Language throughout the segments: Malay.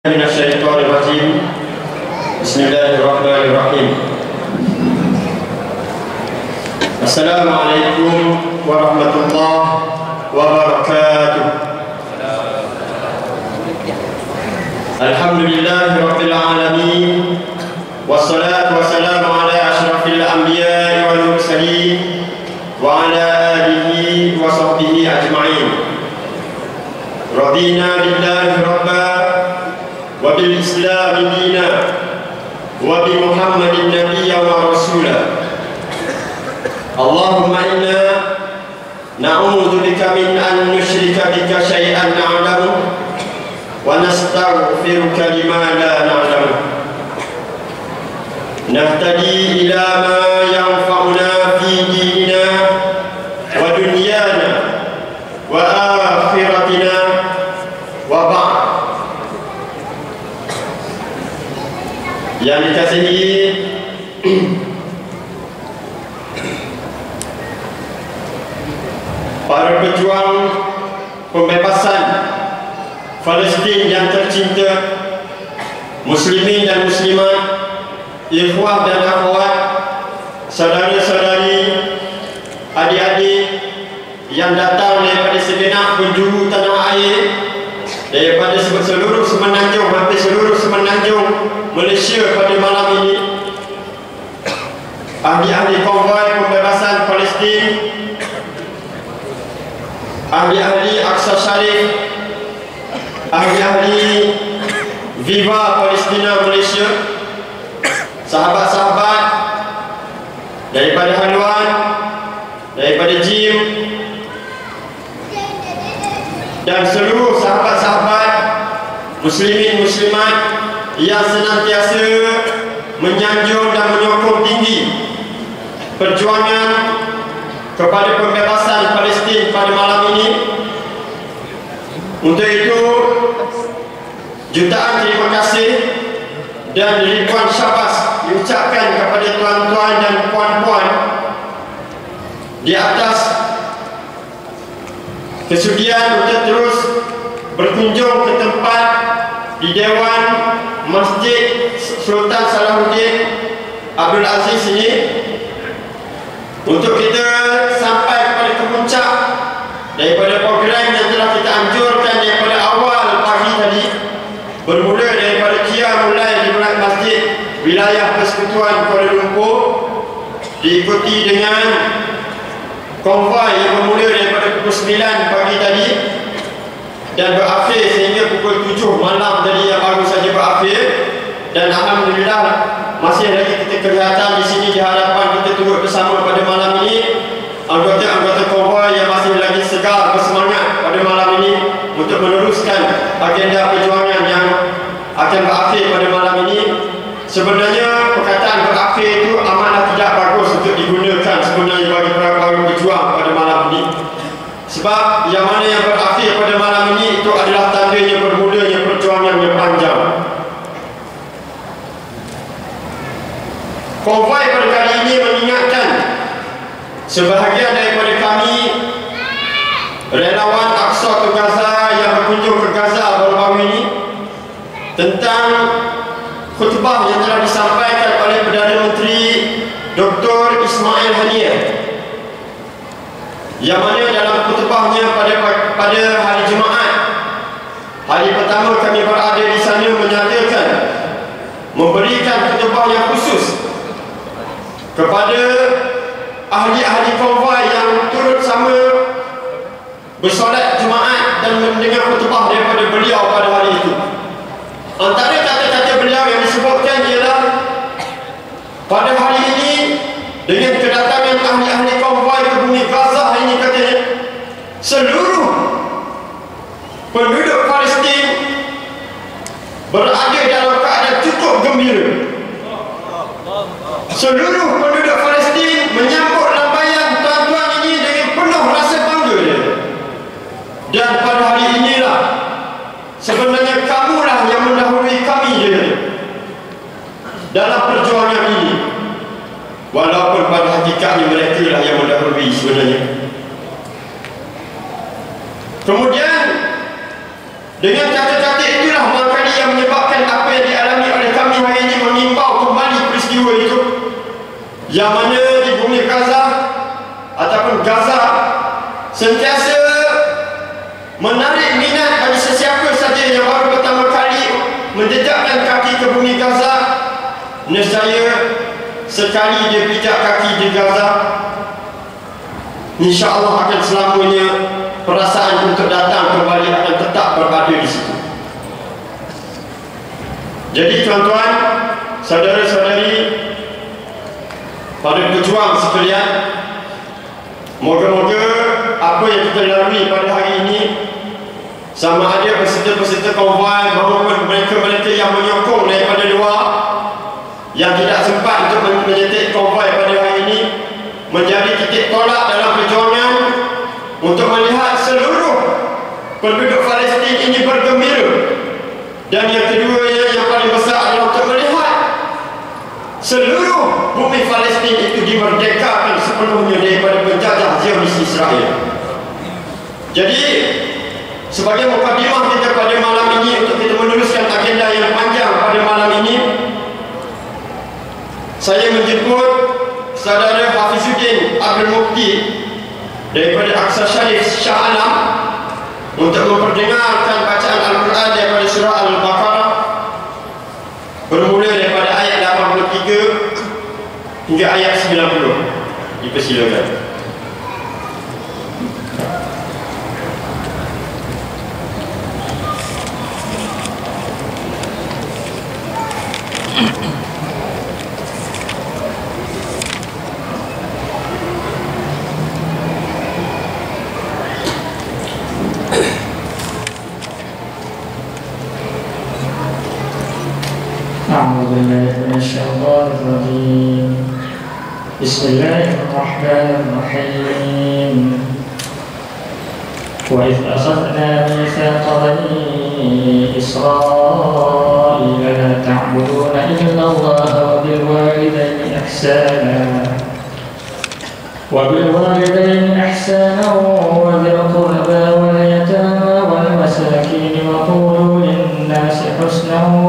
Minasyaitonirrajim. Bismillahirrahmanirrahim. Assalamualaikum warahmatullahi wabarakatuh. Alhamdulillahirabbil alamin. Wassalatu wassalamu ala asyrafil anbiya'i wal mursalin wa ala alihi wa sahbihi ajma'in. Radina billahi rabba wa bil Islam dina wa bi Muhammadin nabiyya wa rasula. Allahumma inna na'udzu bika min an nusyrika bika syai'an na'lamu wa nastaghfiruka lima la na'lamu. Nahtadi ila ma yanfa'una fi dinina wa dunyana wa akhiratina wa ba'd. Yang dikasihi para pejuang pembebasan Palestin yang tercinta, muslimin dan muslimat, ikhwah dan akhwat, saudara-saudari, adik-adik yang datang daripada segenap penjuru tanah air, daripada seluruh semenanjung, hampir seluruh semenanjung Malaysia pada malam ini, ahli-ahli konvoi pembebasan Palestin, ahli-ahli Aqsa Sharif, ahli-ahli Viva Palestina Malaysia, sahabat-sahabat daripada haluan, daripada JIM, dan seluruh sahabat-sahabat muslimin muslimat yang senantiasa menyanjung dan menyokong tinggi perjuangan kepada pembebasan Palestin pada malam ini. Untuk itu, jutaan terima kasih dan ribuan syabas diucapkan kepada tuan-tuan dan puan-puan di atas kesudian untuk terus berkunjung ke tempat di Dewan Masjid Sultan Salahuddin Abdul Aziz ini untuk kita sampai kepada kepuncak daripada program yang telah kita anjurkan daripada awal pagi tadi, bermula daripada Qiyam mulai di Masjid Wilayah Persekutuan Kuala Lumpur, diikuti dengan konvoi yang bermula daripada pukul 9 pagi tadi dan berakhir sehingga pukul 7 malam tadi yang baru saja berakhir. Dan alhamdulillah masih lagi kita kelihatan di sini di hadapan kita turut bersama pada malam ini anggota-anggota konvoi yang masih lagi segar bersemangat pada malam ini untuk meneruskan agenda perjuangan yang akan berakhir pada malam ini. Sebenarnya perkataan berakhir itu amatlah tidak bagus untuk digunakan sebenarnya bagi para pejuang pada malam ini, sebab yang mana yang berakhir pada malam ini itu adalah tandanya bermulanya perjuangan yang panjang. Konvoi pada kali ini mengingatkan sebahagian daripada kami relawan Aqsa to Gaza yang berkunjung ke Gaza baru-baru ini tentang khutbah yang telah disampaikan oleh Perdana Menteri Dr. Ismail Haniyeh, yang mana dalam khutbahnya pada hari Jumaat, hari pertama kami berada di sana, menyatakan memberikan khutbah yang khusus kepada ahli-ahli konvoi yang turut sama bersolat Jumaat dan mendengar khutbah daripada beliau pada hari itu. Antara kata-kata beliau yang disebutkan ialah, pada hari ini dengan kedatangan ahli-ahli konvoi ke bumi Gaza ini, katanya, seluruh penduduk Palestin berada dalam keadaan cukup gembira. Seluruh penduduk Palestin menyambut lambaian tuan-tuan ini dengan penuh rasa bangga dia. Dan pada hari inilah sebenarnya kamulah yang mendahului kami dia dalam perjuangan ini, walaupun pada hakikatnya mereka lah yang mendahului sebenarnya. Kemudian dengan kata-kata itulah maka yang menyebabkan kami hari ini mengimbau kembali peristiwa itu, yang mana di bumi Gaza ataupun Gaza sentiasa menarik minat bagi sesiapa saja yang baru pertama kali menjejakkan kaki ke bumi Gaza. Nescaya sekali dia pijak kaki di Gaza, insya-Allah akan selamanya perasaan untuk datang kembali akan tetap berada di situ. Jadi tuan-tuan, saudara-saudari, para pejuang sekalian, moga-moga apa yang kita lalui pada hari ini, sama ada peserta-peserta konvoi maupun mereka-mereka yang menyokong daripada luar, yang tidak sempat untuk menyertai konvoi pada hari ini, menjadi titik tolak dalam perjuangan untuk melihat seluruh penduduk Palestin ini bergembira. Dan yang kedua, yang paling besar adalah untuk melihat seluruh bumi Palestin itu dimerdekakan sepenuhnya daripada penjajah Zionis Israel. Jadi sebagai mukadimah kita pada malam ini, untuk kita meneruskan agenda yang panjang pada malam ini, saya menjemput saudara Hafizuddin Abdul Mufti daripada Aqsa Sharif Shah Alam untuk memperdengarkan bacaan Al-Quran daripada surah Al-Baqarah, bermula daripada ayat 83 hingga ayat 90. Dipersilakan. Bismillahirrahmanirrahim. Wa idh akhadna mithaqa bani Israila la ta'buduna illa Allah wa bil walidayni ihsana wa dhil qurba wal yatama wal masakin wa qulu lin-nasi husnan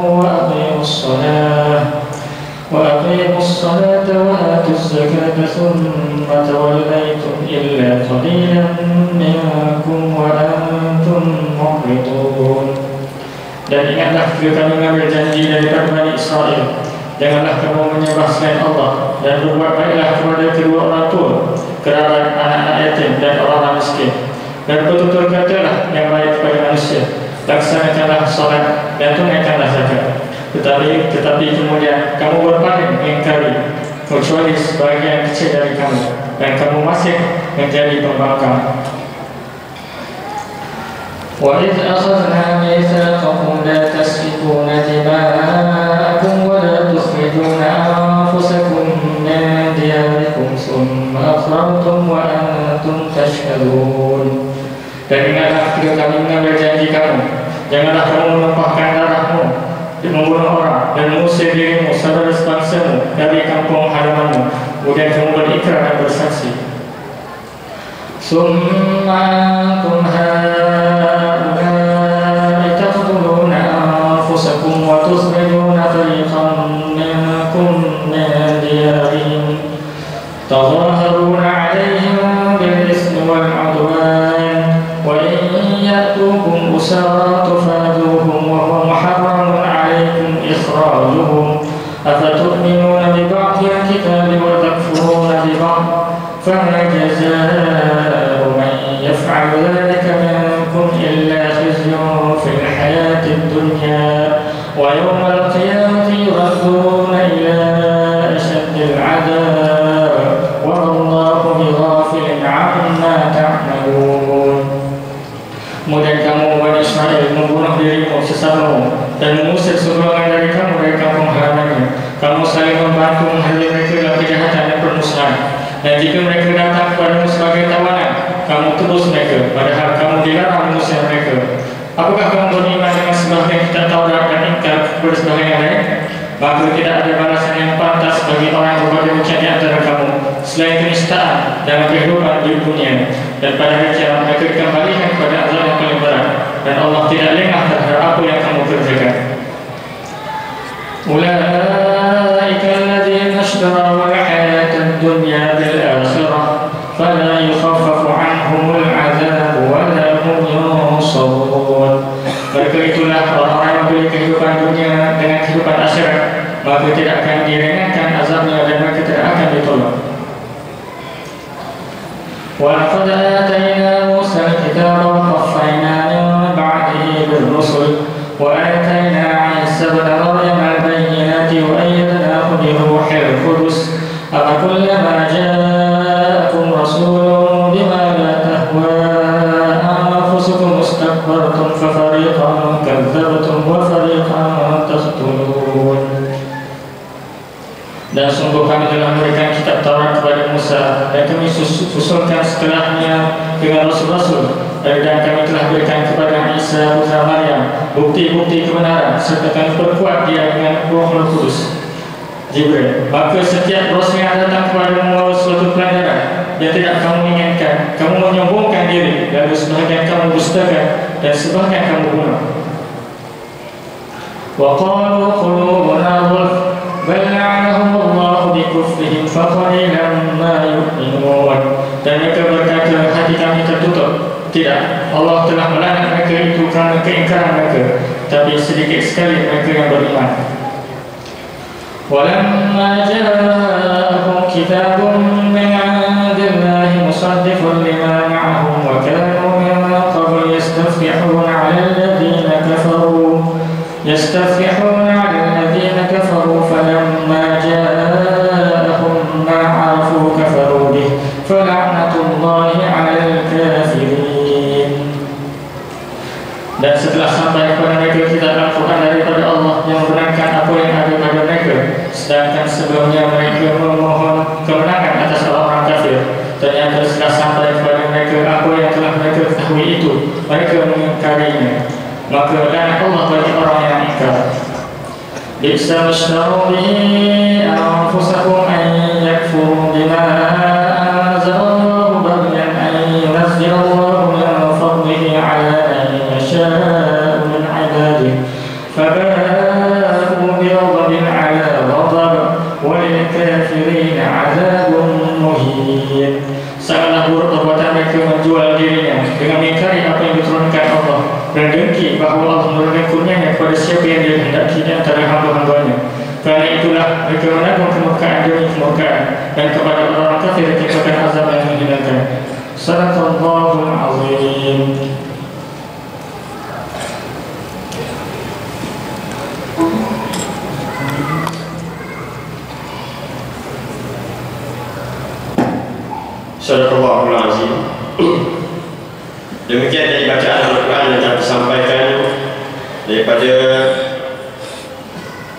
wa aqimus salata wa atuz zakata thumma tawallaytum illa qalilan minkum wa antum mu'ridun. Dan ingatlah ketika kami mengambil janji daripada Bani Israel, janganlah kamu menyembah selain Allah, dan berbuat baiklah kepada kedua orang tua, kerabat, anak-anak yatim dan orang miskin, dan betul-betul katalah yang baik kepada manusia, laksanakanlah salat dan tunaikanlah zakat. Tetapi kemudian kamu berpaling mengingkari, kecuali sebahagian kecil dari kamu, dan kamu masih menjadi pembangkang. Wa idh akhadna mitsaqakum la tasfikuna dima'akum wa la tukhrijuna anfusakum min diyarikum thumma aqrartum wa antum tashhadun. Dan ingatlah ketika kami mengambil janji kamu, janganlah kamu menumpahkan darahmu, membunuh orang dan mengusir dirimu saudara sebangsamu dari kampung halamanmu, kemudian kamu berikrar dan bersaksi. Summa antum haulai taqtuluna anfusakum wa tukhrijuna fariqan minkum min diyarihim tadhaharuna 'alayhim bil ithmi wal 'udwan wa in ya'tukum usara tufaduhum wa huwa muharramun إخراجهم أفتؤمنون ببعض الكتاب وتكفرون ببعض فما جزاء من يفعل ذلك منكم إلا خزي في الحياة الدنيا ويوم القيامة يردون إلى أشد العذاب وما الله بغافل عما تعملون. Kemudian kamu Bani Israel membunuh dirimu sesamamu dan mengusir sebagian dari kamu dari kampung halamannya. Kamu saling membantu menghalangi mereka dalam kejahatan dan permusuhan. Dan jika mereka datang kepadamu sebagai tawanan, kamu tebus mereka, padahal kamu dilarang mengusir mereka. Apakah kamu beriman dengan sebahagian kitab Taurat dan ingkar kepada sebahagian yang lain? Maka tidak ada balasan yang pantas bagi orang yang berbuat demikian di antara kamu selain kenistaan dalam kehidupan di dunia, dan pada hari kiamat mereka dikembalikan kepada azab yang paling berat, dan Allah tidak lengah terhadap apa yang kamu kerjakan. Ulaika اسtakbartum fafariqan kadzdzabtum wa fariqan taqtulun. Dan sungguh kami telah memberikan kitab Taurat kepada Musa, dan kami susulkan setelahnya dengan rasul-rasul, dan kami telah berikan kepada Isa putra Maryam bukti-bukti kebenaran, serta kami perkuat dia dengan Roh Kudus Jibril. Maka setiap rasul yang datang kepada membawa suatu pelajaran yang tidak kamu inginkan, kamu menyombongkan diri, lalu sebahagian kamu dustakan dan sebahagian kamu bunuh. Wa qalu qulubuna ghulf bal la'anahum Allah bi kufrihim fa qalilan ma yu'minun. Dan mereka berkata, hati kami tertutup. Tidak, Allah telah melaknat mereka itu kerana keingkaran mereka, tapi sedikit sekali mereka yang beriman. Walamma ja'ahum kitabun min 'indillahi musaddiqun lima ma'ahum wa kanu min qabl yastafihuna 'ala alladhina kafaru falamma ja'ahum ma 'arafu kafaru bih fala'natullahi 'alal kafirin. Dan setelah sampai kepada mereka kitab Al-Quran daripada Allah yang membenarkan apa yang ada pada mereka, sedangkan sebelumnya mereka memohon kemenangan atas orang-orang kafir, ternyata setelah sampai kepada mereka apa yang telah mereka ketahui itu, mereka mengingkarinya. Maka laknat Allah bagi orang yang ingkar. Bi'sa mashtaru bihi anfusahum an yakfuru bima anzalallahu baghyan an yunazzila Allahu min fadlihi 'ala man yasha'u min 'ibadihi faba'u bighadabin 'ala ghadab wa lil kafirin 'adzabun muhin. Sangatlah buruk perbuatan mereka menjual dirinya dengan mengingkari apa yang diturunkan Allah, dan dengki bahawa Allah menurunkan kurnianya kepada siapa yang dia hendaki di antara hamba-hambanya. Kerana itulah mereka menanggung kemurkaan demi kemurkaan, dan kepada orang-orang kafir ditimpakan azab yang menghinakan. Sadaqallahul azim. Sadaqallahul azim. Demikian dari bacaan Al-Quran yang telah disampaikan daripada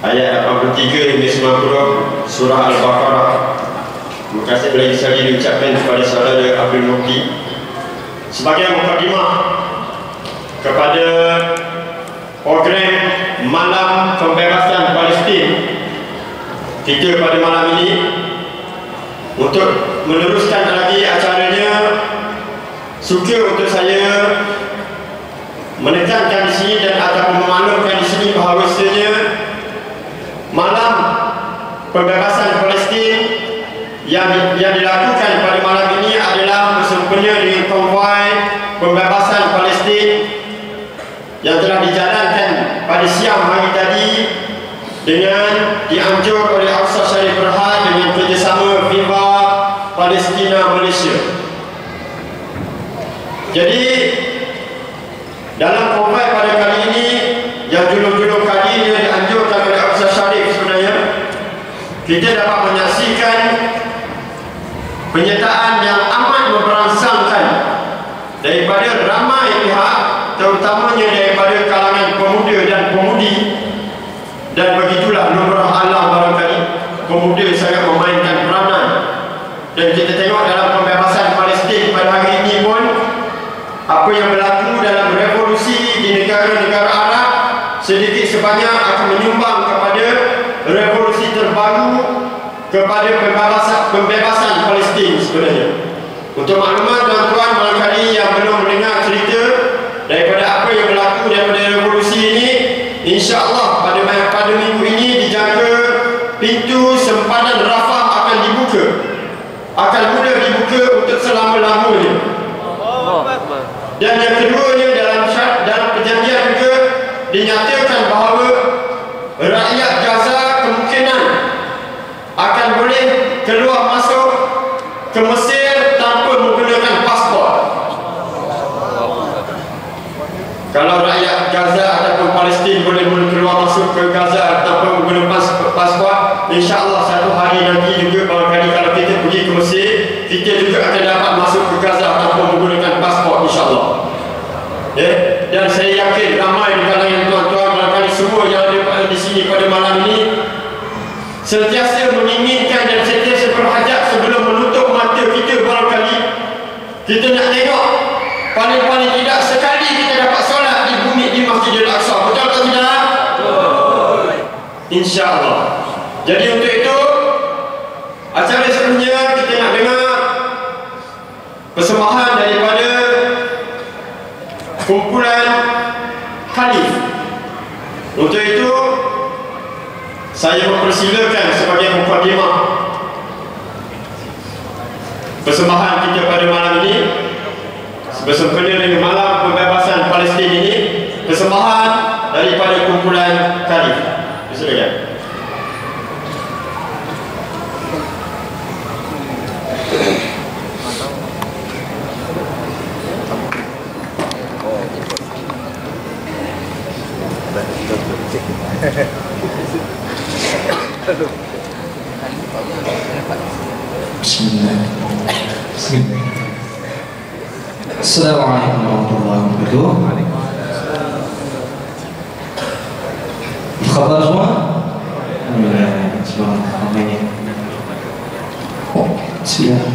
ayat 83 hingga 90 surah Al-Baqarah. Terima kasih lagi sekali diucapkan kepada saudara Abdul Mukti sebagai mukadimah kepada program Malam Pembebasan Palestin kita pada malam ini. Untuk meneruskan lagi acaranya, suka untuk saya menekankan di sini dan ataupun memaklumkan di sini bahawasanya malam pembebasan Palestin yang dilakukan pada malam ini adalah bersempena dengan konvoi pembebasan Palestin yang telah dijalankan pada siang hari tadi dengan dianjur oleh Aqsa Sharif Berhad dengan kerjasama FIFA Palestina Malaysia. Jadi dalam konvoi pada kali ini yang julung-julung kali ini dianjurkan oleh Aqsa Sharif, sebenarnya kita dapat menyaksikan penyertaan yang amat memberangsangkan daripada ramai pihak, terutamanya daripada kalangan pemuda dan pemudi. Dan begitulah lumrah alam barangkali, pemuda sangat memainkan peranan. Dan kita tengok dalam pembebasan Palestin pada hari ini pun, apa yang berlaku dalam revolusi di negara-negara Arab sedikit sebanyak akan menyumbang kepada revolusi terbaru, kepada pembebasan Palestin sebenarnya. Untuk maklumat tuan-tuan barangkali yang belum mendengar cerita daripada apa yang berlaku daripada revolusi ini, insya-Allah pada minggu ini dijaga pintu sempadan Rafah akan dibuka, akan mudah dibuka untuk selama-lamanya. Dan yang keduanya, dalam perjanjian juga dinyatakan bahawa rakyat Gaza kemungkinan akan boleh keluar masuk ke Mesir tanpa menggunakan pasport. Kalau rakyat Gaza ataupun Palestin boleh keluar masuk ke Gaza tanpa menggunakan pasport, insya-Allah satu hari nanti juga barangkali kalau kita pergi ke Mesir, kita juga akan dapat masuk ke Gaza tanpa menggunakan pasport, insya-Allah. Dan saya yakin ramai di kalangan tuan-tuan barangkali semua yang ada di sini pada malam ini sentiasa menginginkan dan sentiasa berhajat sebelum menutup mata kita, barangkali kita nak tengok paling-paling tidak sekali kita dapat solat di bumi di Masjidil Aqsa. Betul atau tidak? Betul. InsyaAllah. Jadi untuk itu acara seterusnya kita nak dengar persembahan daripada kumpulan Khalif. Untuk itu saya mempersilakan sebagai mukadimah persembahan kita pada malam ini bersempena dengan malam pembebasan Palestin ini, persembahan daripada kumpulan Khalif. Silakan. Bismillah. Assalamualaikum warahmatullahi wabarakatuh. Khabar semua? Alhamdulillah. Bismillah. Bismillah.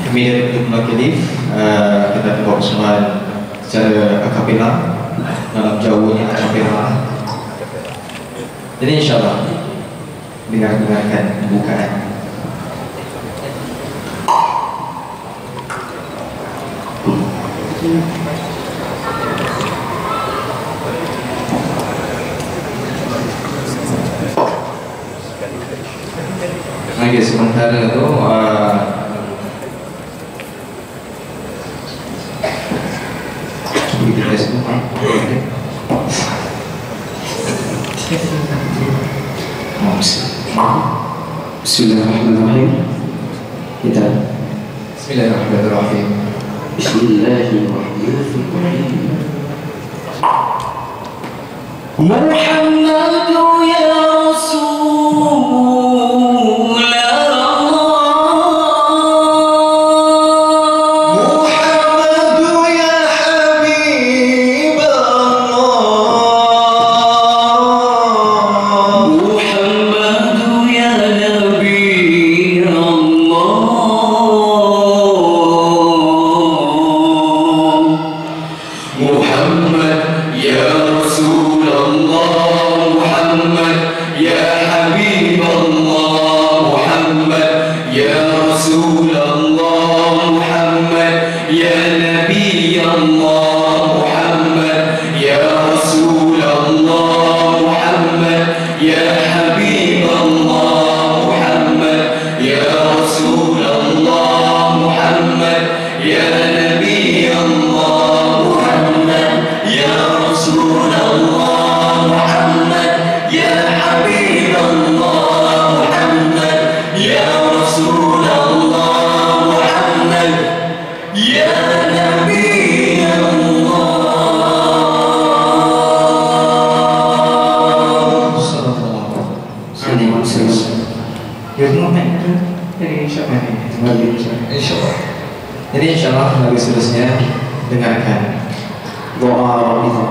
Kami dari Kumpulan Khalif kita bawa persembahan secara akapela dalam jauhnya akapela. Jadi insyaAllah dengarkan pembukaan. Lagi sementara tu kita tes tu. Bismillahirrahmanirrahim. Kita Bismillahirrahmanirrahim. Bismillahirrahmanirrahim. Muhammadu ya Jadi insyaAllah lagu seterusnya dengarkan doa itu.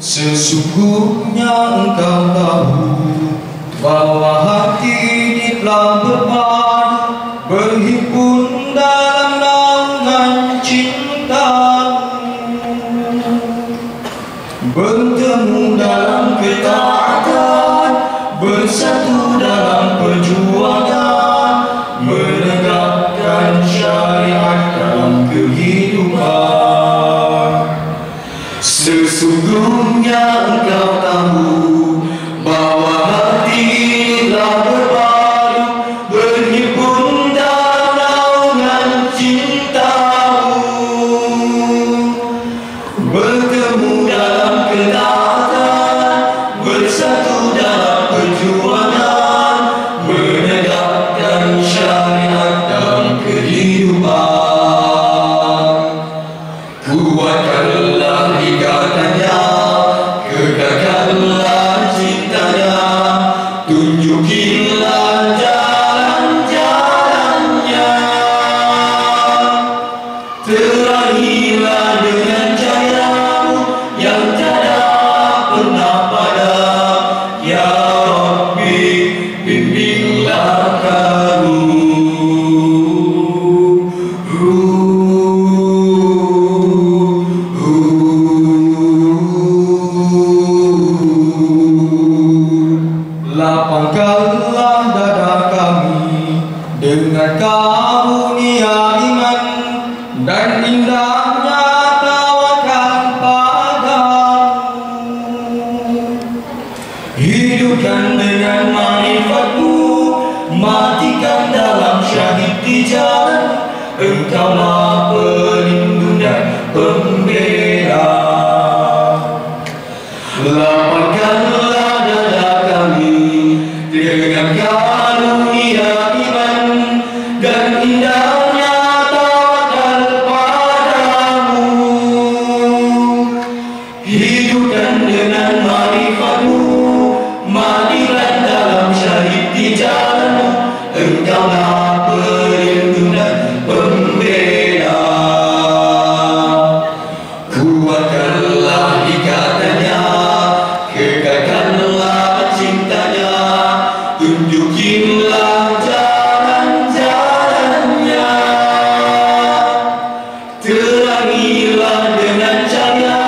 Sesungguhnya engkau tahu bahwa hati ini telah berpadu berhimpun dalam naungan cintamu, bertemu dalam ketaatan, bersatu dalam perjuangan, menegakkan syariat dalam kehidupan. Sesungguhnya engkau tahu bahwa hati telah berpadu berhimpun dalam naungan cintamu, bertemu hidupkan dengan ma'rifatmu, matikan dalam syahid di jalan. Engkaulah pelindung dan pembela. Lapangkanlah dada kami dengan karunia iman dan indahnya tawakal padamu. Hidupkan dengan ma'rifatmu, matikan dalam syahid di jalanmu. Engkaulah pelindung dan pembela. Kuatkanlah ikatannya, kekalkanlah cintanya, tunjukilah jalan-jalannya. Terangilah dengan cahaya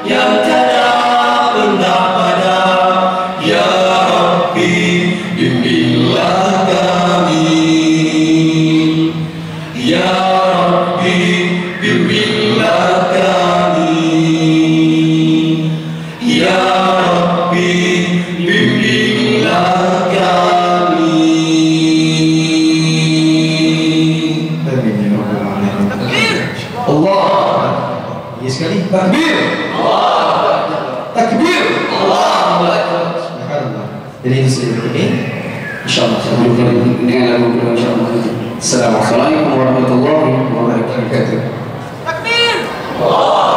yang tiada pernah padam. Ya Rabbi, bimbinglah kami. Ya Rabbi, bimbinglah kami. Ya Rabbi, bimbinglah kami. Amin ya rabbal alamin. Allah. Ya sekali. Takbir. Allah. Takbir. Allah. Subhanallah. Jadi itu saja ini. Insyaallah saya berikan dengan lagu kedua insyaallah. Assalamualaikum warahmatullahi wabarakatuh. Takbir. Allah.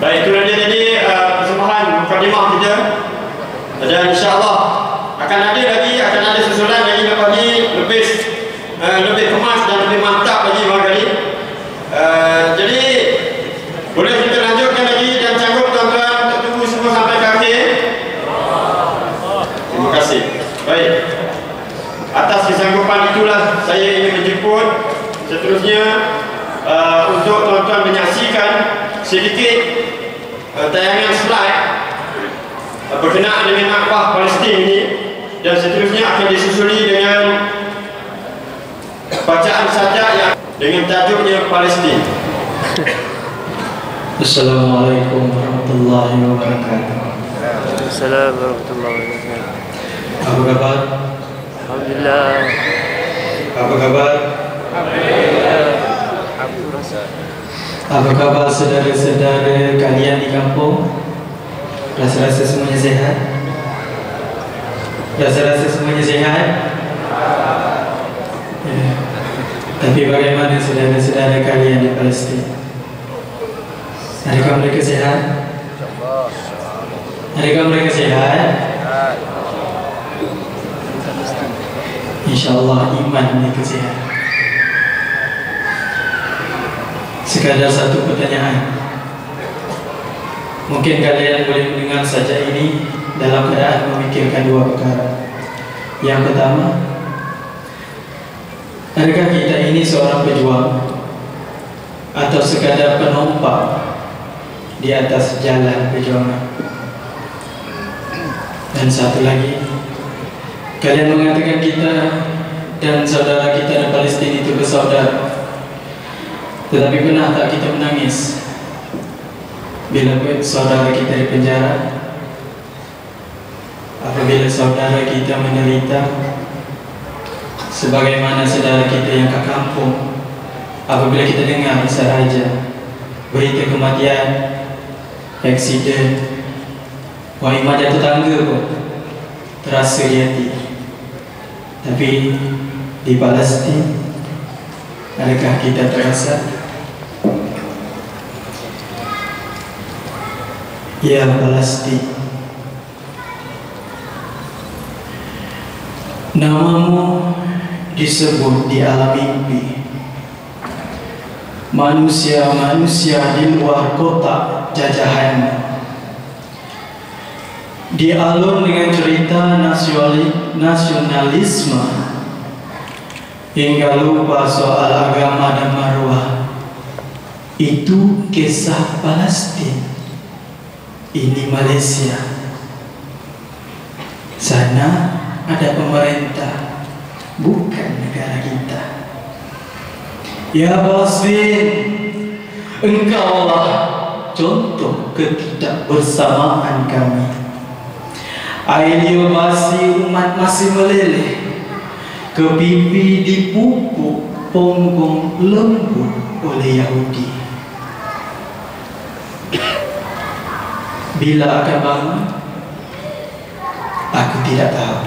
Baik, itu dia tadi persembahan mukadimah kita. Dan insyaAllah akan ada susulan lagi lepas ni lebih kemas dan lebih mantap lagi barangkali. Jadi boleh kita lanjutkan lagi dan sanggup tuan-tuan untuk tunggu semua sampai ke akhir. Terima kasih. Baik, atas kesanggupan itulah saya ingin menjemput seterusnya untuk tuan-tuan menyaksikan sedikit tayangan slide berkenaan dengan Nakbah Palestin ini, dan seterusnya akan disusuli dengan bacaan sajak yang dengan tajuknya Palestin. Assalamualaikum warahmatullahi wabarakatuh. Assalamualaikum warahmatullahi wabarakatuh. Apa kabar? Alhamdulillah. Apa kabar? Alhamdulillah. Apa kabar saudara-saudara kalian di kampung? Rasa-rasa semuanya sehat? Rasa-rasa semuanya sehat? Ya. Tapi bagaimana saudara-saudara kalian di Palestin? Adakah mereka sehat? Adakah mereka sehat? InsyaAllah iman mereka sehat. Sekadar satu pertanyaan. Mungkin kalian boleh mendengar saja ini dalam keadaan memikirkan dua perkara. Yang pertama, adakah kita ini seorang pejuang atau sekadar penumpang di atas jalan perjuangan? Dan satu lagi, kalian mengatakan kita dan saudara kita di Palestin itu bersaudara. Tetapi pernah tak kita menangis bila saudara kita di penjara? Apabila saudara kita menderita, sebagaimana saudara kita yang ke kampung, apabila kita dengar sahaja berita kematian, aksiden, wahimah jatuh tangga pun terasa di hati. Tapi di Palestin, adakah kita terasa? Ya Palestin, namamu disebut di alam mimpi. Manusia-manusia di luar kotak jajahanmu dialun dengan cerita nasionalisme hingga lupa soal agama dan marwah. Itu kisah Palestin. Ini Malaysia. Sana ada pemerintah, bukan negara kita. Ya Basrin, engkaulah contoh ketidakbersamaan kami. Air masih umat masih meleleh, ke pipi dipupuk punggung lembut oleh Yahudi. Bila akan bangun, aku tidak tahu.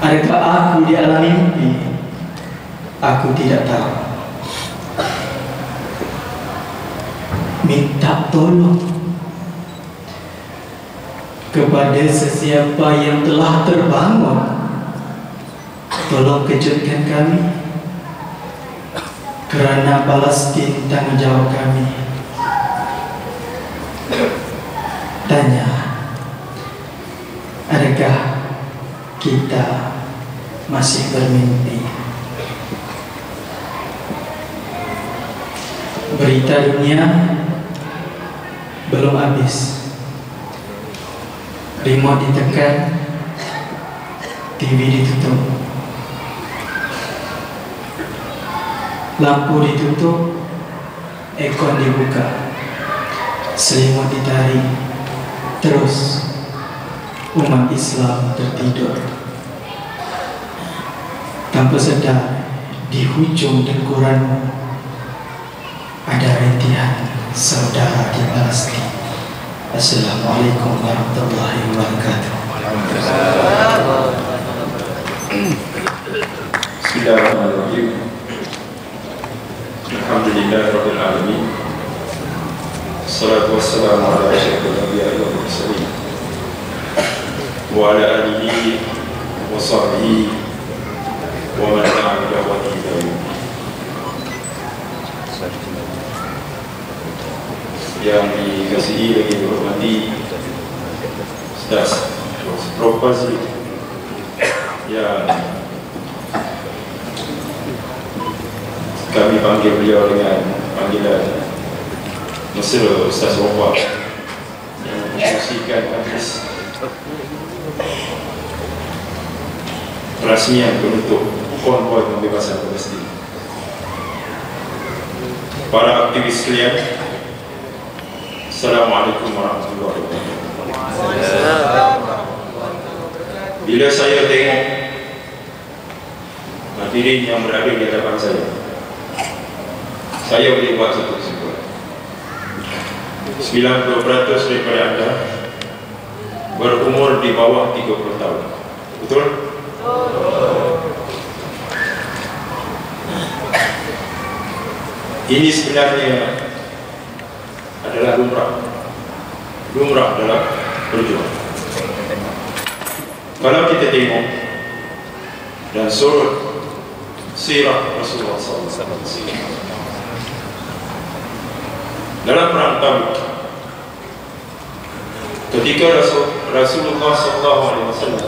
Adakah aku di alam mimpi? Aku tidak tahu. Minta tolong kepada sesiapa yang telah terbangun, tolong kejutkan kami, kerana Palestin tanggung jawab kami. Tanya, adakah kita masih bermimpi? Berita dunia belum habis. Remote ditekan, TV ditutup, lampu ditutup, aircon dibuka, selimut ditarik, terus umat Islam tertidur. Tanpa sedar, di hujung dengkuranmu ada rintihan saudara di Palestin. Assalamualaikum warahmatullahi wabarakatuh. Bismillahirrahmanirrahim. Alhamdulillahirabbil alamin. Wassalatu wassalamu ala asyrafil anbiya'i wal mursalin wa ala alihi wa sahbihi wa man tabi'a bi da'watihi ila yaumil din. Yang dikasihi lagi dihormati Ustaz Prof. Fazli yang kami panggil beliau dengan panggilan Mesra Ustaz Wafak yang mengusikan hadis rasmian penutup konvoi pembebasan Palestin. Para aktivis sekalian, Assalamualaikum warahmatullahi wabarakatuh. Bila saya tengok hadirin yang berada di hadapan saya boleh buat satu kesimpulan. 90% daripada anda berumur di bawah 30 tahun. Betul? Ini sebenarnya adalah lumrah dalam perjuangan. Kalau kita tengok dan surut sirah Rasulullah SAW dalam perang Tabuk, ketika Rasulullah SAW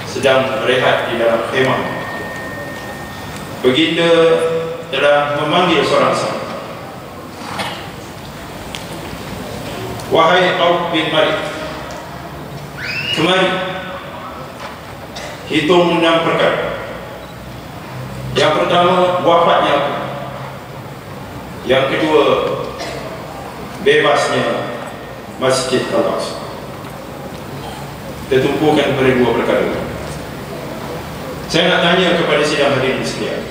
sedang berehat di dalam khemah, baginda telah memanggil seorang sahabat. Wahai Auf bin Malik, kemari, hitung 6 perkara. Yang pertama, wafatnya aku. Yang kedua, bebasnya Masjid Al-Aqsa. Kita tumpukan pada 2 perkara. Saya nak tanya kepada sidang hadirin sekalian,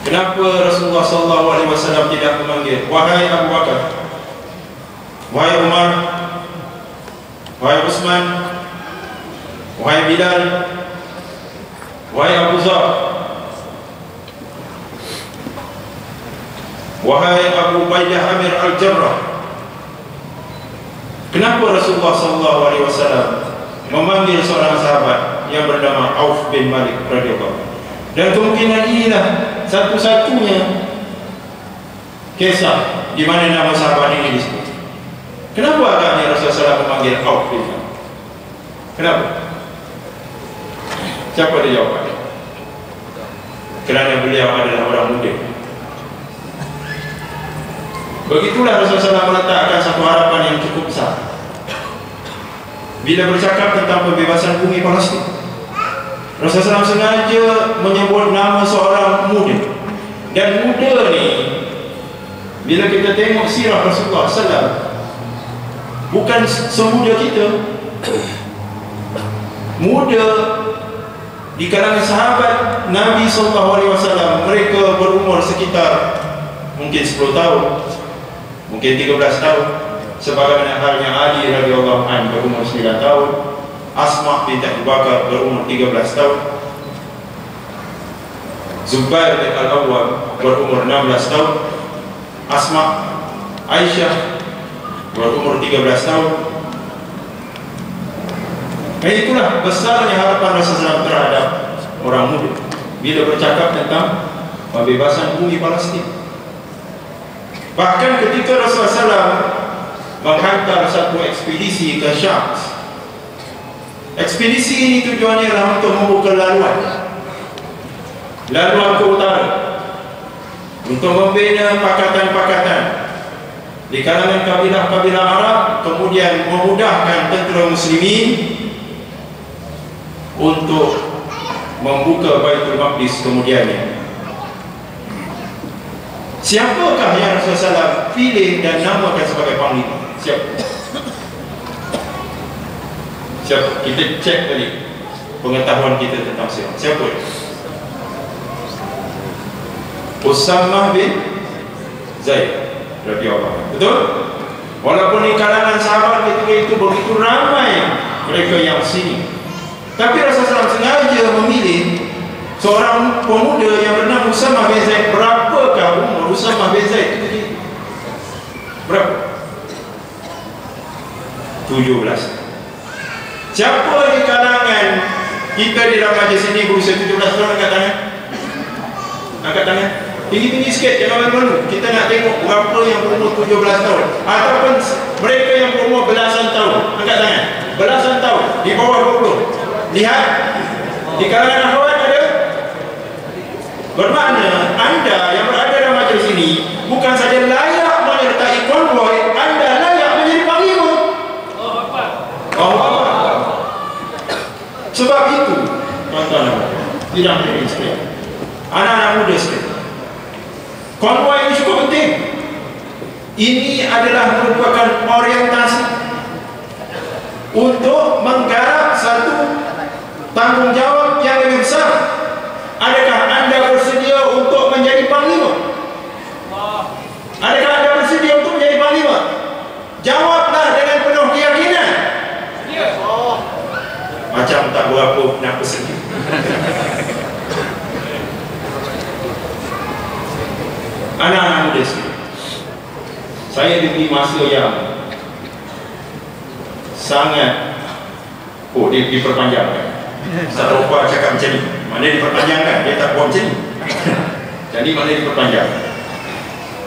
kenapa Rasulullah SAW tidak memanggil wahai Abu Bakar, wahai Umar, wahai Utsman, wahai Bilal, wahai Abu Zar, wahai Abu Ubaidah Amir Al-Jarrah? Kenapa Rasulullah SAW memanggil seorang sahabat yang bernama Auf bin Malik radhiyallahu anhu? Dan kemungkinan inilah satu-satunya kisah di mana nama sahabat ini disebut. Kenapa agaknya Rasulullah SAW memanggil Auf bin Malik? Kenapa? Siapa dia jawab? Kerana beliau adalah orang muda. Begitulah Rasulullah SAW meletakkan satu harapan yang cukup besar bila bercakap tentang pembebasan bumi Palestin. Rasulullah SAW sengaja menyebut nama seorang muda. Dan muda ni, bila kita tengok sirah Rasulullah SAW, bukan semuda kita. Muda di kalangan sahabat Nabi SAW, mereka berumur sekitar mungkin 10 tahun, mungkin 13 tahun. Sebagaimana halnya Ali radhiyallahu anhu berumur 9 tahun, Asma binti Abu Bakar berumur 13 tahun, Zubair bin Al-Awwam berumur 16 tahun, Asma Aisyah berumur 13 tahun. Dan itulah besarnya harapan Rasulullah terhadap orang muda bila bercakap tentang pembebasan bumi Palestin. Bahkan ketika Rasulullah SAW menghantar satu ekspedisi ke Syam, ekspedisi ini tujuannya adalah untuk membuka laluan ke utara, untuk membina pakatan-pakatan di kalangan kabilah-kabilah Arab, kemudian memudahkan tentera muslimin untuk membuka Baitul Maqdis kemudiannya. Siapakah yang Rasulullah SAW pilih dan namakan sebagai panglima? Siapa? Kita cek balik pengetahuan kita tentang siapa? Usamah bin Zaid radhiyallahu anhu. Betul? Walaupun di kalangan sahabat ketika itu begitu ramai mereka yang sini, tapi Rasulullah SAW sengaja memilih seorang pemuda yang bernama Usamah bin Zaid. Berapakah umur Usamah bin Zaid itu? Berapa? 17. Siapa di kalangan kita di dalam majlis ini berusia 17 tahun? Angkat tangan. Angkat tangan. Tinggi-tinggi sikit, jangan malu-malu. Kita nak tengok berapa yang berumur 17 tahun ataupun mereka yang berumur belasan tahun. Angkat tangan. Belasan tahun, di bawah 20. Lihat, di kalangan akhwat ada. Bermakna anda yang berada dalam majlis ini bukan saja layak menyertai konvoi, anda layak menjadi panglima. Sebab itu, tuan-tuan, tidak menjadi sekalian, anak-anak muda sekalian, konvoi ini cukup penting. Ini adalah merupakan orientasi untuk menggarap satu tanggungjawab yang lebih besar. Adakah anda bersedia untuk menjadi panglima? Adakah anda bersedia untuk menjadi panglima? Jawablah dengan penuh keyakinan. Macam tak berapa nak bersedia. Anak-anak muda sekali, saya diberi masa yang sangat diperpanjangkan. Ustaz Rofa cakap macam ni, maknanya diperpanjangkan, dia tak buat macam ni. Jadi maknanya diperpanjangkan.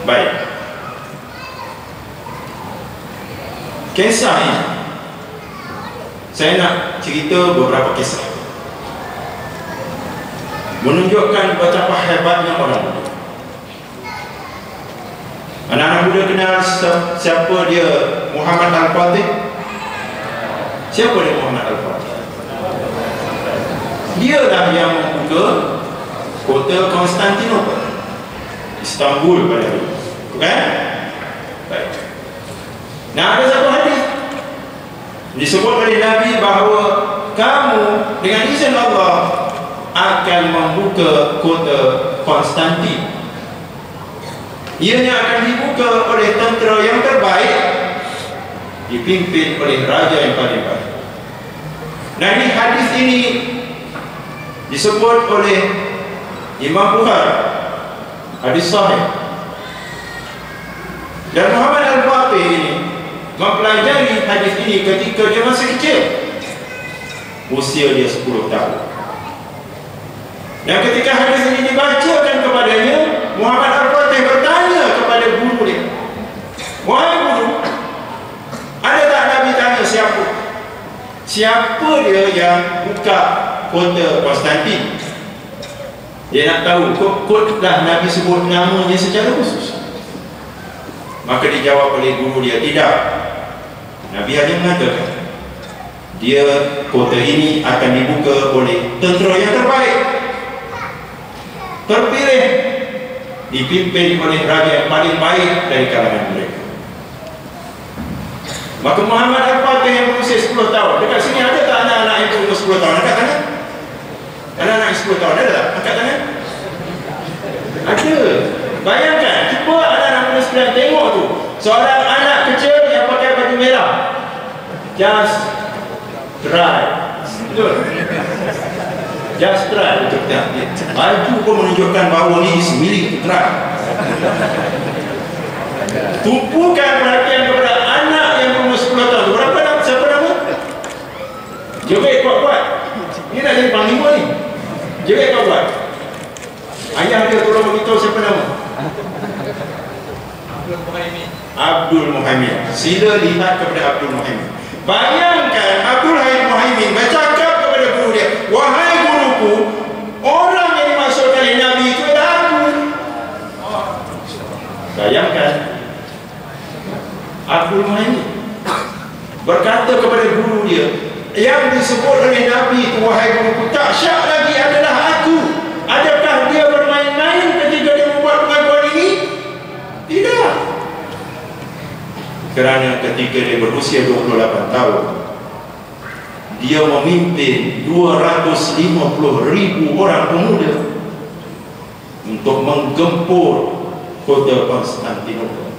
Baik, kisah ini saya nak cerita beberapa kisah menunjukkan betapa hebatnya orang muda. Anak-anak muda kenal siapa dia Muhammad Al-Fatih? Siapa dia Muhammad Al-Fatih? Dialah yang membuka kota Konstantinopel, Istanbul pada hari itu, bukan? Baik. Nah, ada satu hadis disebut oleh Nabi bahawa kamu dengan izin Allah akan membuka kota Konstantin. Ianya akan dibuka oleh tentera yang terbaik, dipimpin oleh raja yang paling baik. Nah, ini hadis ini disebut oleh Imam Bukhari, hadis sahih. Dan Muhammad Al-Fatih ini mempelajari hadis ini ketika dia masih kecil, usia dia 10 tahun. Dan ketika hadis ini dibacakan kepadanya, Muhammad Al-Fatih bertanya kepada guru dia, "Wahai guru, ada tak Nabi tanya siapa dia yang buka kota Konstantin?" Dia nak tahu, kok dah Nabi sebut namanya secara khusus. Maka dijawab oleh guru dia, tidak. Nabi hanya mengatakan dia kota ini akan dibuka oleh tentera yang terbaik, terpilih, dipimpin oleh raja yang paling baik dari kalangan mereka. Maka Muhammad Al-Fatih yang berusia 10 tahun, dekat sini ada tak anak-anak yang berumur 10 tahun? Angkat tangan. Anak-anak yang 10 tahun ada tak? Angkat tangan. Ada. Bayangkan, cuba anak-anak muda sekalian tengok tu, seorang anak kecil yang pakai baju merah. Just try. Betul? Just try. Betul tak? Baju pun menunjukkan bahawa ni is willing to try. Tumpukan perhatian kepada anak yang berumur 10 tahun. Berapa nama? Siapa nama? Jebek kuat-kuat. Ni nak jadi panglima ni. Jebek kuat-kuat. Ayah dia tolong beritahu siapa nama. Abdul Muhaimin. Sila lihat kepada Abdul Muhaimin. Bayangkan Abdul Muhaimin bercakap kepada guru dia, wahai guruku, orang yang dimaksudkan oleh Nabi itu adalah aku. Bayangkan Abdul Muhaimin berkata kepada guru dia, yang disebut oleh Nabi itu, wahai guruku, tak syak lagi adalah aku. Adakah dia bermain-main ketika dia membuat pengakuan ini? Tidak. Kerana ketika dia berusia 28 tahun, dia memimpin 250,000 orang pemuda untuk menggempur kota Konstantinopel.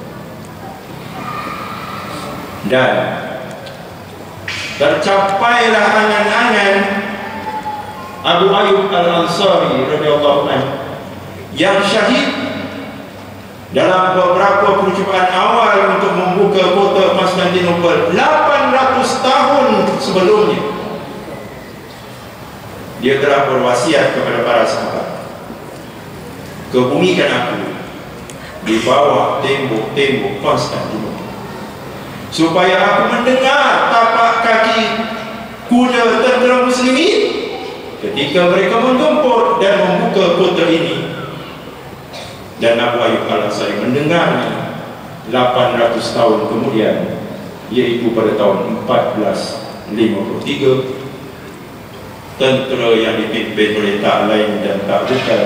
Dan tercapailah angan-angan Abu Ayyub Al-Ansari radhiyallahu anhu yang syahid dalam beberapa percubaan awal untuk membuka kota Konstantinopel 800 tahun sebelumnya. Dia telah berwasiat kepada para sahabat, kebumikan aku di bawah tembok-tembok Konstantinopel, supaya aku mendengar tapak kaki kuda tentera muslimin ketika mereka menggempur dan membuka kota ini. Dan Abu Ayyub Al-Ansari mendengarnya 800 tahun kemudian, iaitu pada tahun 1453. Tentera yang dipimpin oleh tak lain dan tak bukan,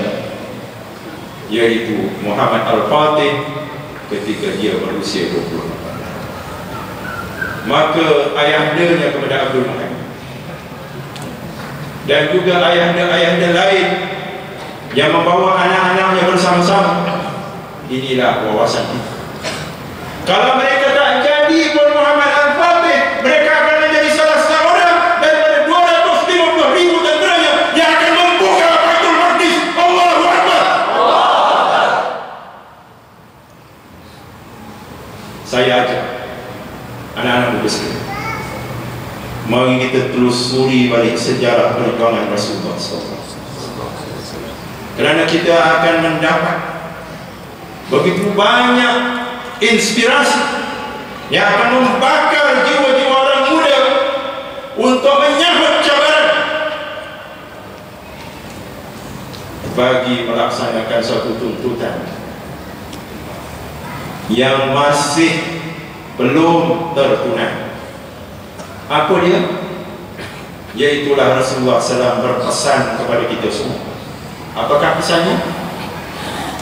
iaitu Muhammad Al-Fatih, ketika dia berusia 20. Maka ayahandanya kepada Abdul Muhaimin dan juga ayahanda-ayahanda lain yang membawa anak-anaknya bersama-sama, inilah wawasan kita. Kalau mereka tak jadi pun Muhammad Al-Fatih, mereka akan menjadi salah seorang daripada 250,000 tenteranya yang akan membuka Baitul Maqdis. Allahu Akbar. Saya ajak anak-anak muda sekalian, mari kita telusuri balik sejarah perjuangan Rasulullah SAW. Kerana kita akan mendapat begitu banyak inspirasi yang akan membakar jiwa-jiwa orang muda untuk menyambut cabaran bagi melaksanakan suatu tuntutan yang masih belum tertunai. Apa dia? Iaitulah Rasulullah SAW berpesan kepada kita semua. Apakah pesannya?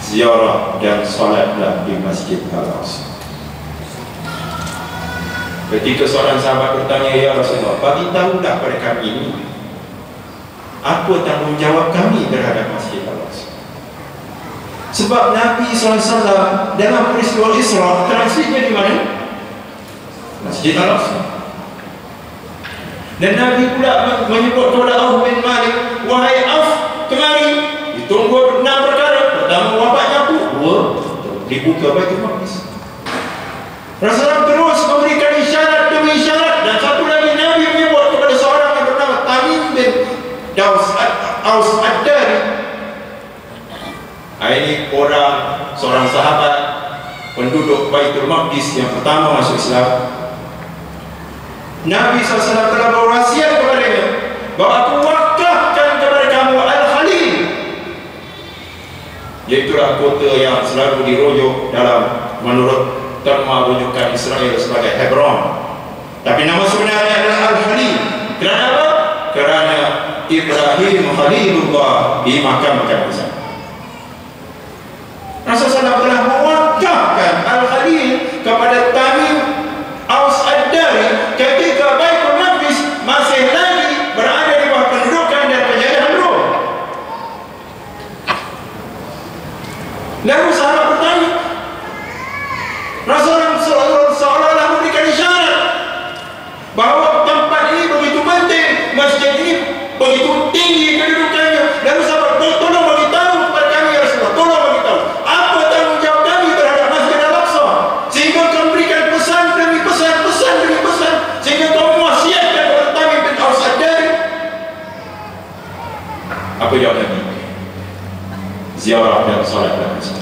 Ziarah dan solatlah di Masjid Al-Aqsa. Ketika seorang sahabat bertanya, ya Rasulullah, bagi tahulah pada kami ini, apa tanggungjawab kami terhadap Masjid Al-Aqsa? Sebab Nabi SAW dalam peristiwa Isra, transitnya di mana? Masjid Al-Aqsa. Dan Nabi pula menyebut kepada Auf bin Malik, wahai Auf, kemari. Ditunggu 6 perkara. Pertama, wafatnya aku. 2, dibuka Baitul Maqdis. Rasulullah terus memberikan isyarat demi isyarat. Dan satu lagi, Nabi menyebut kepada seorang yang bernama Tamim bin Aus Ad-Dari. Ini seorang sahabat penduduk Baitul Maqdis yang pertama masuk Islam. Nabi SAW telah berwasiat kepadanya bahawa aku wakafkan kepada kamu Al-Khalil, iaitulah kota yang selalu dirujuk dalam menurut terma rujukan Israel sebagai Hebron. Tapi nama sebenarnya adalah Al-Khalil. Kerana apa? Kerana Ibrahim Khalilullah dimakamkan di sana. Rasulullah telah mewakafkan Al-Khalil kepada Tamim Aus Ad-Dari ketika Baitul Maqdis masih lagi berada di bawah pendudukan dan penjajahan Rom. Lalu sahabat bertanya, Rasulullah seolah-olah memberikan isyarat bahawa tempat ini begitu penting, masjid ini begitu tinggi kedudukannya. Lalu sahabat tolong bagi tahu kepada kami, ya Rasulullah, tolong bagi tahu apa tanggungjawab kami terhadap Masjid Al-Aqsa, sehingga kau memberikan pesan demi pesan, pesan demi pesan, sehingga kau mewasiatkan kepada Tamim bin Aus Ad-Dari. Apa jawab Nabi? Ziarah dan salat dan pesan.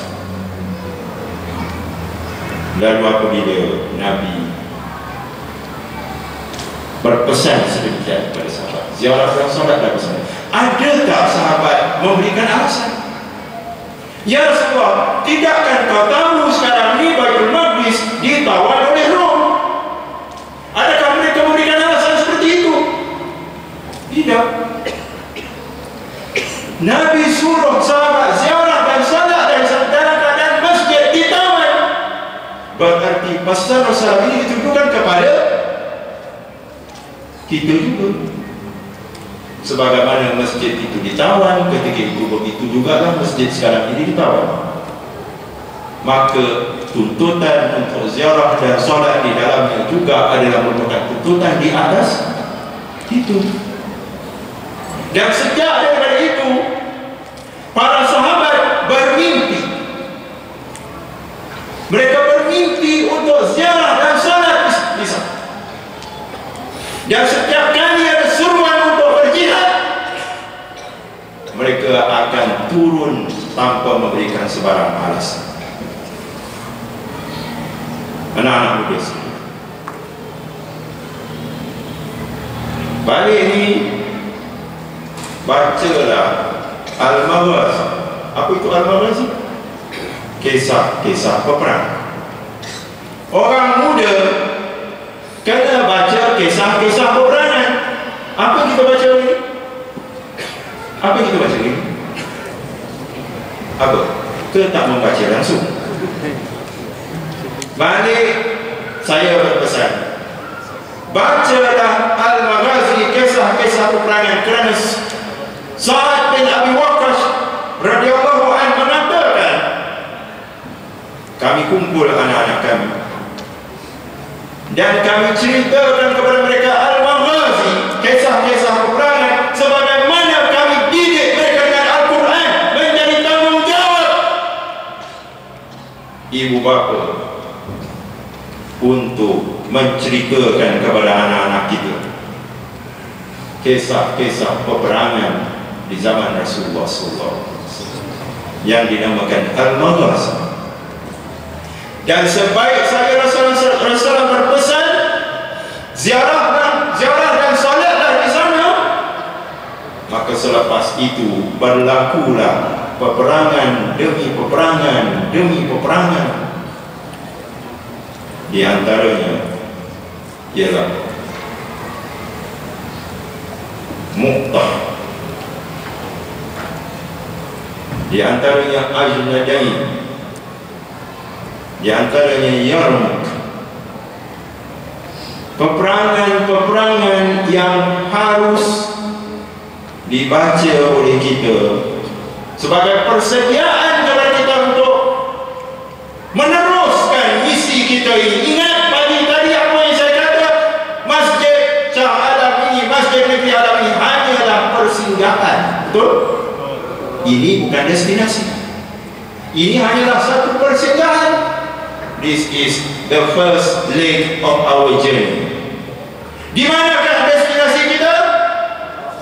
Lalu apabila Nabi berpesan sedemikian kepada sahabat, ziarah dan salat dan pesan, ada tak sahabat memberikan alasan? Ya Rasulullah, tidakkah kau tahu sekarang ni Baitul Maqdis ditawan oleh Rom? Adakah mereka memberikan alasan seperti itu? Tidak. Nabi suruh sahabat ziarah dan salat dan dalam keadaan masjid ditawan. Berarti pesan Rasulullah ini ditujukan kepada kita juga. Sebagaimana masjid itu ditawan ketika itu, begitu jugalah masjid sekarang ini ditawan. Maka tuntutan untuk ziarah dan solat di dalamnya juga adalah merupakan tuntutan di atas itu. Dan sejak daripada itu, para sahabat bermimpi. Mereka bermimpi untuk ziarah dan solat di sana. Dan setiap kali ada seruan untuk berjihad, mereka akan turun tanpa memberikan sebarang alasan. Anak-anak muda sekalian, balik ni bacalah Al-Maghazi. Apa itu Al-Maghazi? Kisah-kisah peperangan. Orang muda kena baca kisah-kisah peperangan. Apa kita baca ini? Apa kita baca ini? Apa? Kita tak membaca langsung. Balik saya berpesan, bacalah Al-Maghazi, kisah-kisah peperangan. Kerana Sa'ad bin Abi Waqqas radhiyallahu anhu mengatakan, kami kumpul anak-anak kami dan kami ceritakan kepada mereka Al-Maghazi, kisah-kisah peperangan, sebagaimana kami didik mereka dengan Al-Quran menjadi tanggungjawab ibu bapa untuk menceritakan kepada anak-anak kita kisah-kisah peperangan di zaman Rasulullah SAW yang dinamakan Al-Maghazi. Dan sebaik saya Rasulullah berpesan, ziarah dan salatlah di sana, maka selepas itu berlakulah peperangan demi peperangan demi peperangan. Di antaranya ialah Mu'tah, di antaranya Ajnadain, di antaranya Yarmuk. Peperangan-peperangan yang harus dibaca oleh kita sebagai persediaan kepada kita untuk meneruskan misi kita ini. Ingat tadi apa yang saya kata, Masjid Shah Alam ini, Masjid Negeri Alam ini hanyalah persinggahan. Betul? Ini bukan destinasi. Ini hanyalah satu persinggahan. This is the first leg of our journey. Di manakah destinasi kita?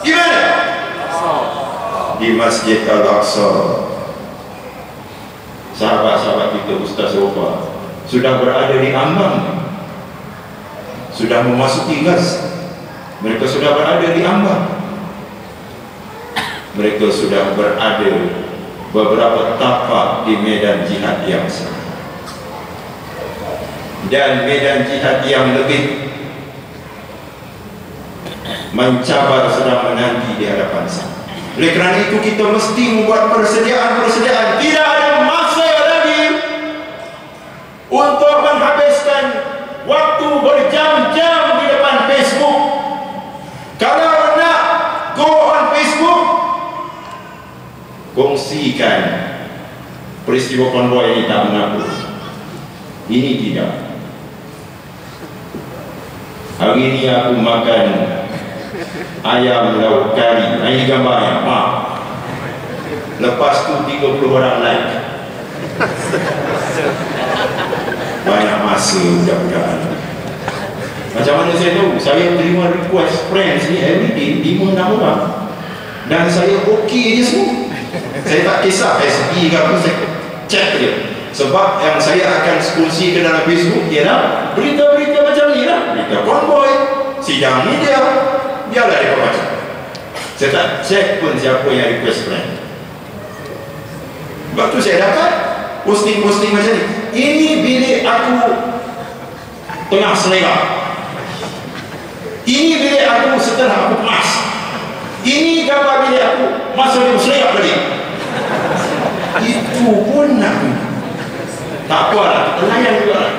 Di mana? Di Masjid Al-Aqsa. Sahabat-sahabat kita, Ustaz Rofa, sudah berada di ambang, sudah memasuki gas. Mereka sudah berada di ambang. Mereka sudah berada beberapa tapak di medan jihad yang sama. dan medan jihad yang lebih mencabar sedang menanti di hadapan sana. Oleh kerana itu kita mesti membuat persediaan-persediaan. Tidak ada masa lagi untuk menghabiskan waktu berjam-jam di depan Facebook. Kalau nak go on Facebook, kongsikan peristiwa konvoi ini tak mengaku. Ini tidak. Hari ini aku makan ayam lauk kari. Ini gambarnya. Lepas tu 30 orang like. Banyak masa budak-budak. Macam mana saya tahu? Saya terima request friends ni everyday 5-6 orang. Dan saya okey je semua. Saya tak kisah SB ke apa, saya check dia. Sebab yang saya akan kongsi ke dalam Facebook ialah berita-berita macam ni lah. Berita konvoi, sidang media, biarlah dia baca. Saya tak check pun siapa yang request friend. Sebab tu saya dapat posting-posting macam ni. Ini bilik aku tengah selera. Ini bilik aku setelah aku kemas. Ini gambar bilik aku masa dia selera balik. Itu pun nak. Tak apalah, kita layan juga lah.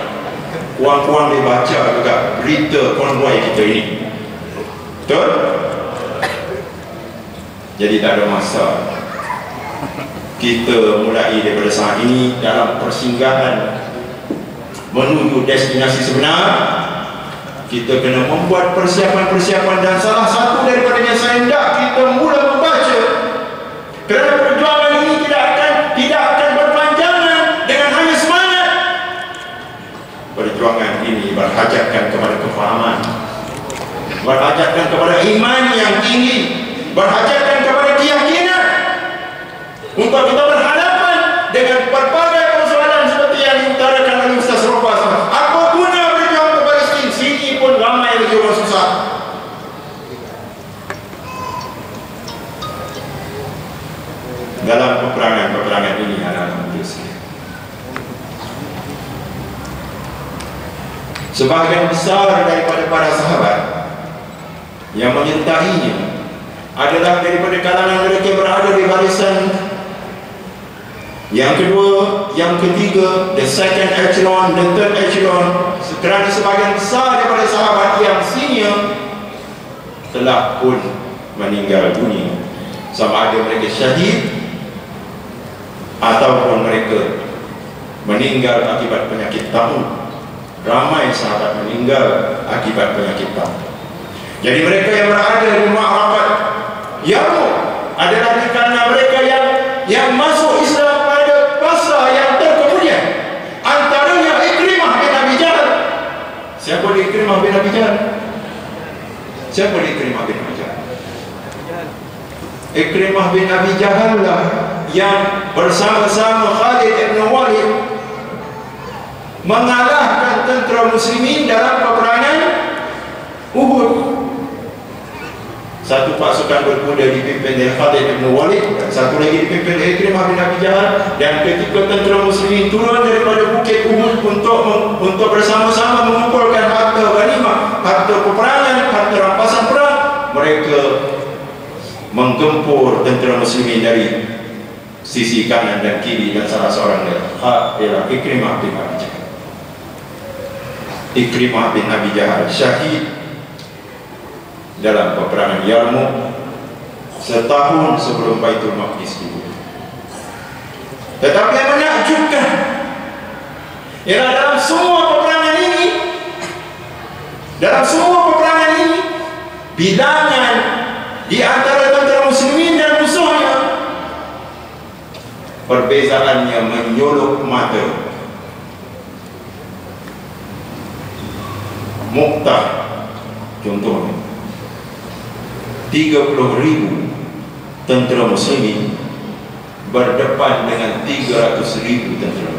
Puan-puan dia baca juga berita konvoi kita ini. Betul? Jadi tak ada masa. Kita mulai daripada saat ini dalam persinggahan menuju destinasi sebenar. Kita kena membuat persiapan-persiapan, dan salah satu daripadanya saya hendak kita mula membaca, kerana perjuangan ini tidak akan berpanjangan dengan hanya semangat. Perjuangan ini berhajatkan kepada kefahaman, berhajatkan kepada iman yang tinggi, berhajatkan kepada keyakinan untuk kita berhadapan dengan berbagai persoalan seperti yang diutarakan oleh Ustaz Robas. Apa guna berjuang ke Palestin? Sini pun ramai lagi orang susah. Dalam peperangan ini anak-anak sekalian, sebahagian besar daripada para sahabat yang menyertainya adalah daripada kalangan mereka yang berada di barisan yang kedua, yang ketiga, the second echelon, the third echelon. Kerana sebahagian besar daripada sahabat yang senior telah pun meninggal dunia, sama ada mereka syahid ataupun mereka meninggal akibat penyakit tamu. Ramai sahabat meninggal akibat penyakit tamu. Jadi mereka yang berada di Ma'rakat Yarmouk adalah kerana mereka yang masuk Islam pada masa yang terkemudian. Antaranya Ikrimah bin Abi Jahal. Siapa dia Ikrimah bin Abi Jahal? Siapa dia Ikrimah bin Abi Jahal? Ikrimah bin Abi Jahal lah yang bersama-sama Khalid ibn Walid mengalahkan tentera muslimin dalam peperangan Uhud. Satu pasukan berkuda dipimpin oleh Khalid ibn Walid, satu lagi dipimpin oleh Ikrimah bin Abi Jahal. Dan ketika tentera muslimin turun daripada bukit Uhud untuk bersama-sama mengumpulkan harta ghanimah, harta peperangan, harta rampasan perang, mereka menggempur tentera muslimin dari sisi kanan dan kiri, dan salah seorang ialah Ikrimah bin Abi Jahal. Ikrimah bin Abi Jahal syahid dalam peperangan Yarmouk setahun sebelum Baitul Maqdis dibunuh. Tetapi yang menakjubkan ialah dalam semua peperangan ini, bilangan di antara tentera muslimin dan musuhnya, perbezaannya menyolok mata. Mu'tah contohnya, 30,000 tentera muslimin berdepan dengan 300,000 tentera.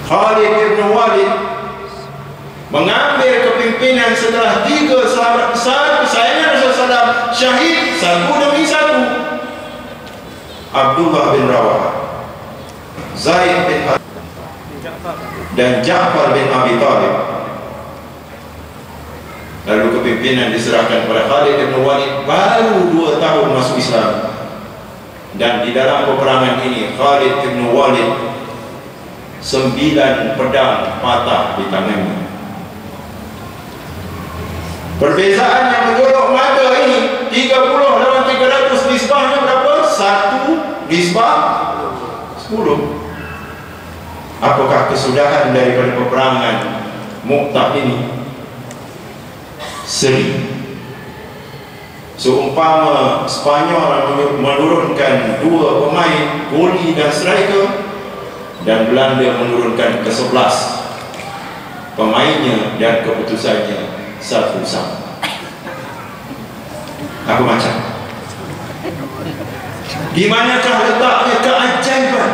Khalid ibn Walid mengambil kepimpinan setelah 3 sahabat besar kesayangan Rasulullah SAW syahid satu demi satu. Abdullah bin Rawah, Zaid bin Ja'far, dan Ja'far bin Abi Thalib. Lalu kepimpinan diserahkan kepada Khalid bin Walid, baru 2 tahun masuk Islam. Dan di dalam peperangan ini Khalid bin Walid 9 pedang patah di tangannya. Perbezaan yang menjolok mata ini 30 lawan 300, nisbahnya berapa? 1 nisbah 10. Apakah kesudahan daripada peperangan Mu'tah ini? Seri. Seumpama Spanyol menurunkan 2 pemain, goli dan striker, dan Belanda menurunkan ke 11 pemainnya dan keputusannya 1-1. Apa macam? Di manakah letaknya keajaiban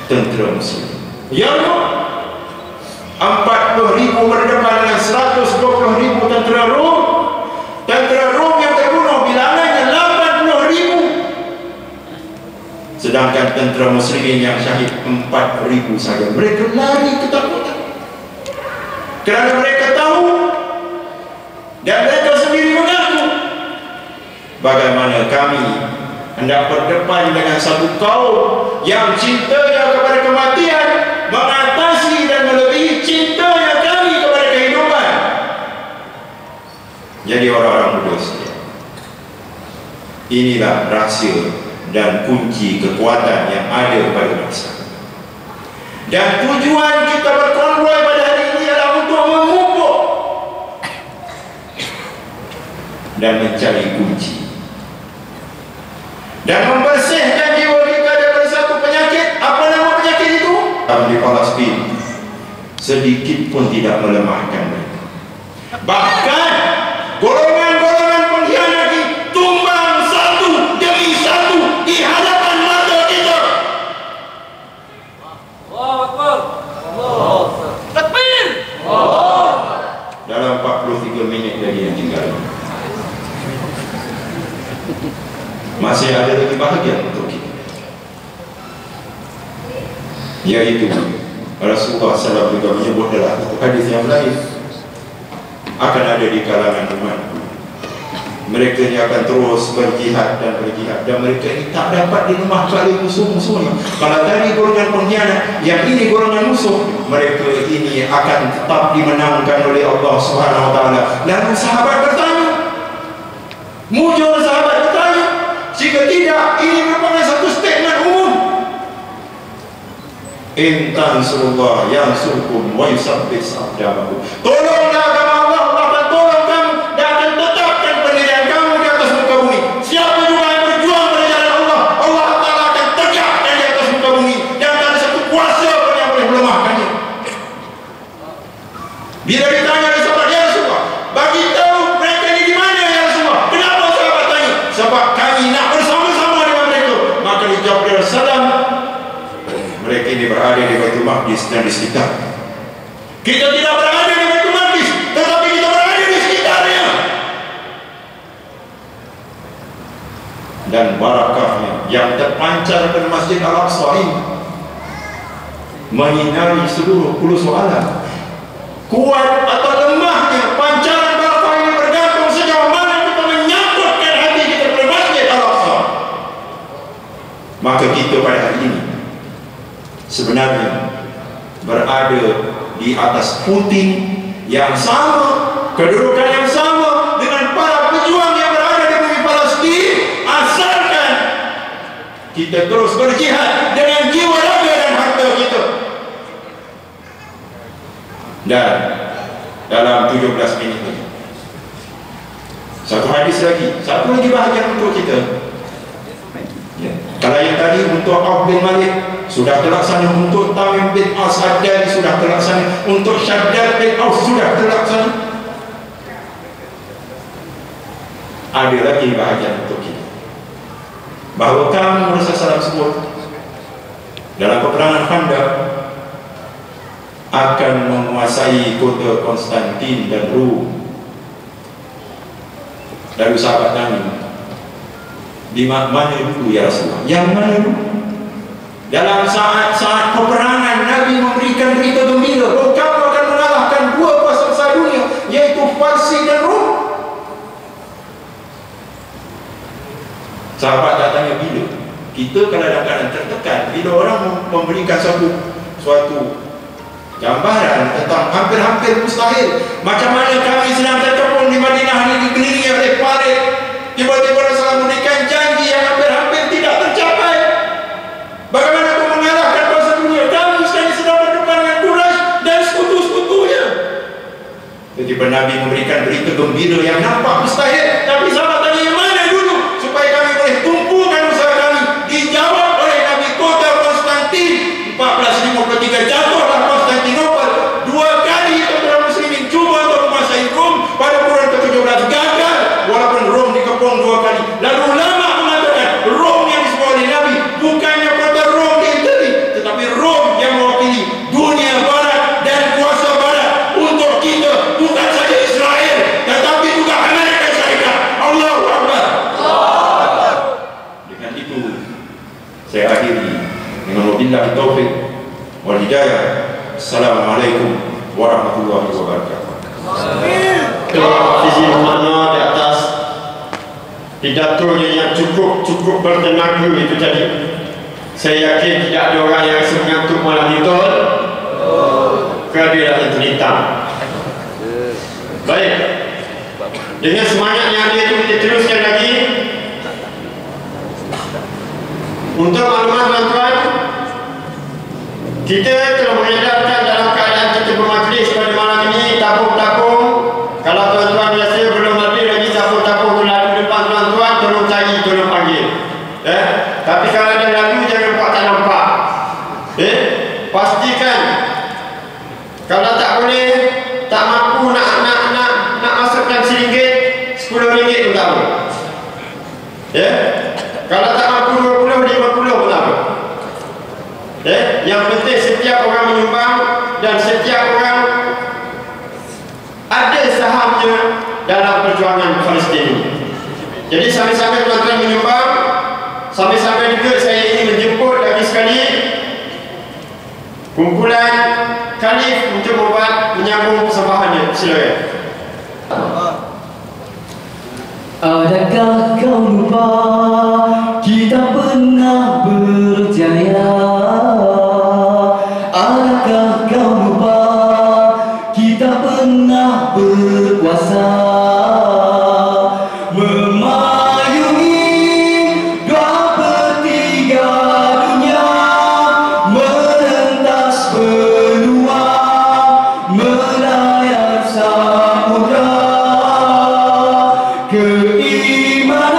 tentera Muslim? Ya Allah, 40,000 berdepan dengan 120,000 tentera Rom. Tentera Rom yang terbunuh bilangannya 80,000. Sedangkan tentera Muslimin yang syahid 4,000 saja. Mereka lari ketakutan kerana mereka tahu dan mereka sendiri mengaku bagaimana kami hendak berdepan dengan satu kaum yang cintanya kepada kematian mengatasi dan melebihi cintanya kami kepada kehidupan. Jadi orang-orang muda sekalian, inilah rahsia dan kunci kekuatan yang ada pada bangsa. Dan tujuan kita berkonvoi pada hari ini adalah untuk memupuk dan mencari kunci dan membersihkan jiwa kita daripada satu penyakit. Apa nama penyakit itu? Di Palestin sedikit pun tidak melemahkan mereka. Bahkan golongan-golongan pengkhianat ini tumbang satu demi satu di hadapan mata kita. Allahu Akbar. Allahu Akbar. Takbir. Dalam 43 minit lagi yang tinggal, masih ada lagi bahagian untuk kita, yaitu Rasulullah SAW juga menyebut dalam hadis yang lain, akan ada di kalangan umat mereka ini akan terus berjihad dan berjihad, dan mereka ini tak dapat dilemah oleh musuh-musuhnya. Kalau tadi golongan pengkhianat, yang ini golongan musuh, mereka ini akan tetap dimenangkan oleh Allah Subhanahu Wa Taala. Lalu sahabat bertanya, mujur sahabat bertanya, jika tidak, ini merupakan satu statement umum. In tansurullah yansurkum wa yusabbit aqdamakum. Tolonglah agama Allah, Allah akan tolong kamu dan akan tetapkan pendirian kamu di atas muka bumi. Siapa juga yang berjuang pada jalan Allah, Allah Ta'ala akan tegakkan di atas muka bumi, dan tak ada satu kuasa pun yang boleh melemahkannya. Bila ditanya oleh sahabat, ya Rasulullah, bagi tahu mereka ini di mana ya Rasulullah? Kenapa sahabat tanya? Sebab kami nak bersama-sama dengan mereka. Maka dijawab oleh Rasulullah, mereka ini berada di Baitul Maqdis dan di sekitar. Kita tidak berada di Baitul Maqdis, tetapi kita berada di sekitarnya. Dan barakahnya yang terpancar dari Masjid Al-Aqsa ini menyinari seluruh pelosok alam. Kuat atau lemahnya pancaran barakah ini bergantung sejauh mana kita menyangkutkan hati kita kepada Masjid Al-Aqsa. Maka kita pada hari ini sebenarnya berada di atas puting yang sama, kedudukan yang sama dengan para pejuang yang berada di bumi Palestin, asalkan kita terus berjihad dengan jiwa raga dan harta kita. Dan dalam 17 minit lagi, satu hadis lagi, satu lagi bahagian untuk kita. Ya. Kalau yang tadi untuk Auf bin Malik sudah terlaksana, untuk Tamim bin As-Haddad sudah terlaksana, untuk Syaddad bin Auf sudah terlaksana. Ada lagi bahagian untuk kita, bahawa kami Rasulullah sebut dalam peperangan Khandaq akan menguasai kota Konstantin dan Rom. Lalu sahabat tanya, di mana dulu ya Rasulullah? Yang mana dulu? Dalam saat-saat peperangan, Nabi memberikan berita gembira bahawa kamu akan mengalahkan dua kuasa besar dunia, yaitu Parsi dan Rom. Sahabat tak tanya bila. Kita kalau dalam keadaan tertekan, bila orang memberikan suatu gambaran tentang hampir-hampir mustahil, macam mana kami sedang terkepung di Madinah ini dikelilingi oleh parit, tiba-tiba Rasulullah memberikan janji yang hampir-hampir tidak tercapai. Bagaimana untuk mengalahkan kuasa dunia? Kami sedang berdepan dengan Quraisy dan sekutu-sekutunya. Jadi Nabi memberikan berita gembira yang nampak mustahil, tapi sahabat tanya yang mana dulu supaya kami boleh tumpukan usaha kami. Dijawab oleh Nabi. Kota Konstantin 1453 jatuhlah Konstantinopel. Dua kali tentera muslimin cuba untuk menguasai Rom. Pada bulan ke-17 gagal, walaupun Rom dikepung dua kali. Lalu ulama mengatakan Rom yang disebut oleh Nabi bukannya kota Rom di Italia, tetapi Rom yang mewakili dunia barat dan kuasa barat untuk kita, bukan saja Israel tetapi juga Amerika Syarikat. Allahu Akbar. Dengan itu saya akhiri dengan wabillahi taufik wal hidayah. Assalamualaikum warahmatullahi wabarakatuh. Terima kasih bermakna di atas pidatonya yang cukup bertenaga itu tadi. Saya yakin tidak ada orang yang rasa mengantuk malam itu. Kerana dia dah terhitam. Baik, dengan semangat yang ada itu kita teruskan lagi. Untuk maklumat tuan-tuan, kita telah mengedarkan dalam keadaan kita bermajlis pada malam ini tabung-tabung. Kalau tuan-tuan biasa belum ada lagi tabung-tabung lalu depan tuan-tuan, tolong cari, tolong panggil. Tapi kalau ada lagu jangan buat tak nampak. Pastikan kalau tak boleh, tak mampu nak masukkan RM1, RM10 pun tak boleh. Kalau tak mampu 20, 50 pun tak boleh. Yang penting setiap orang menyumbang dan setiap orang ada sahamnya dalam perjuangan Palestin. Jadi sambil-sambil tuan-tuan menyumbang, sambil-sambil juga saya ingin menjemput lagi sekali kumpulan Khalif untuk membuat menyambung persembahannya. Silakan. Adakah kau lupa kita pernah berjaya? Adakah kau lupa kita pernah berkuasa? Memayungi 2/3 dunia, merentas benua, melayar samudra. Keimanan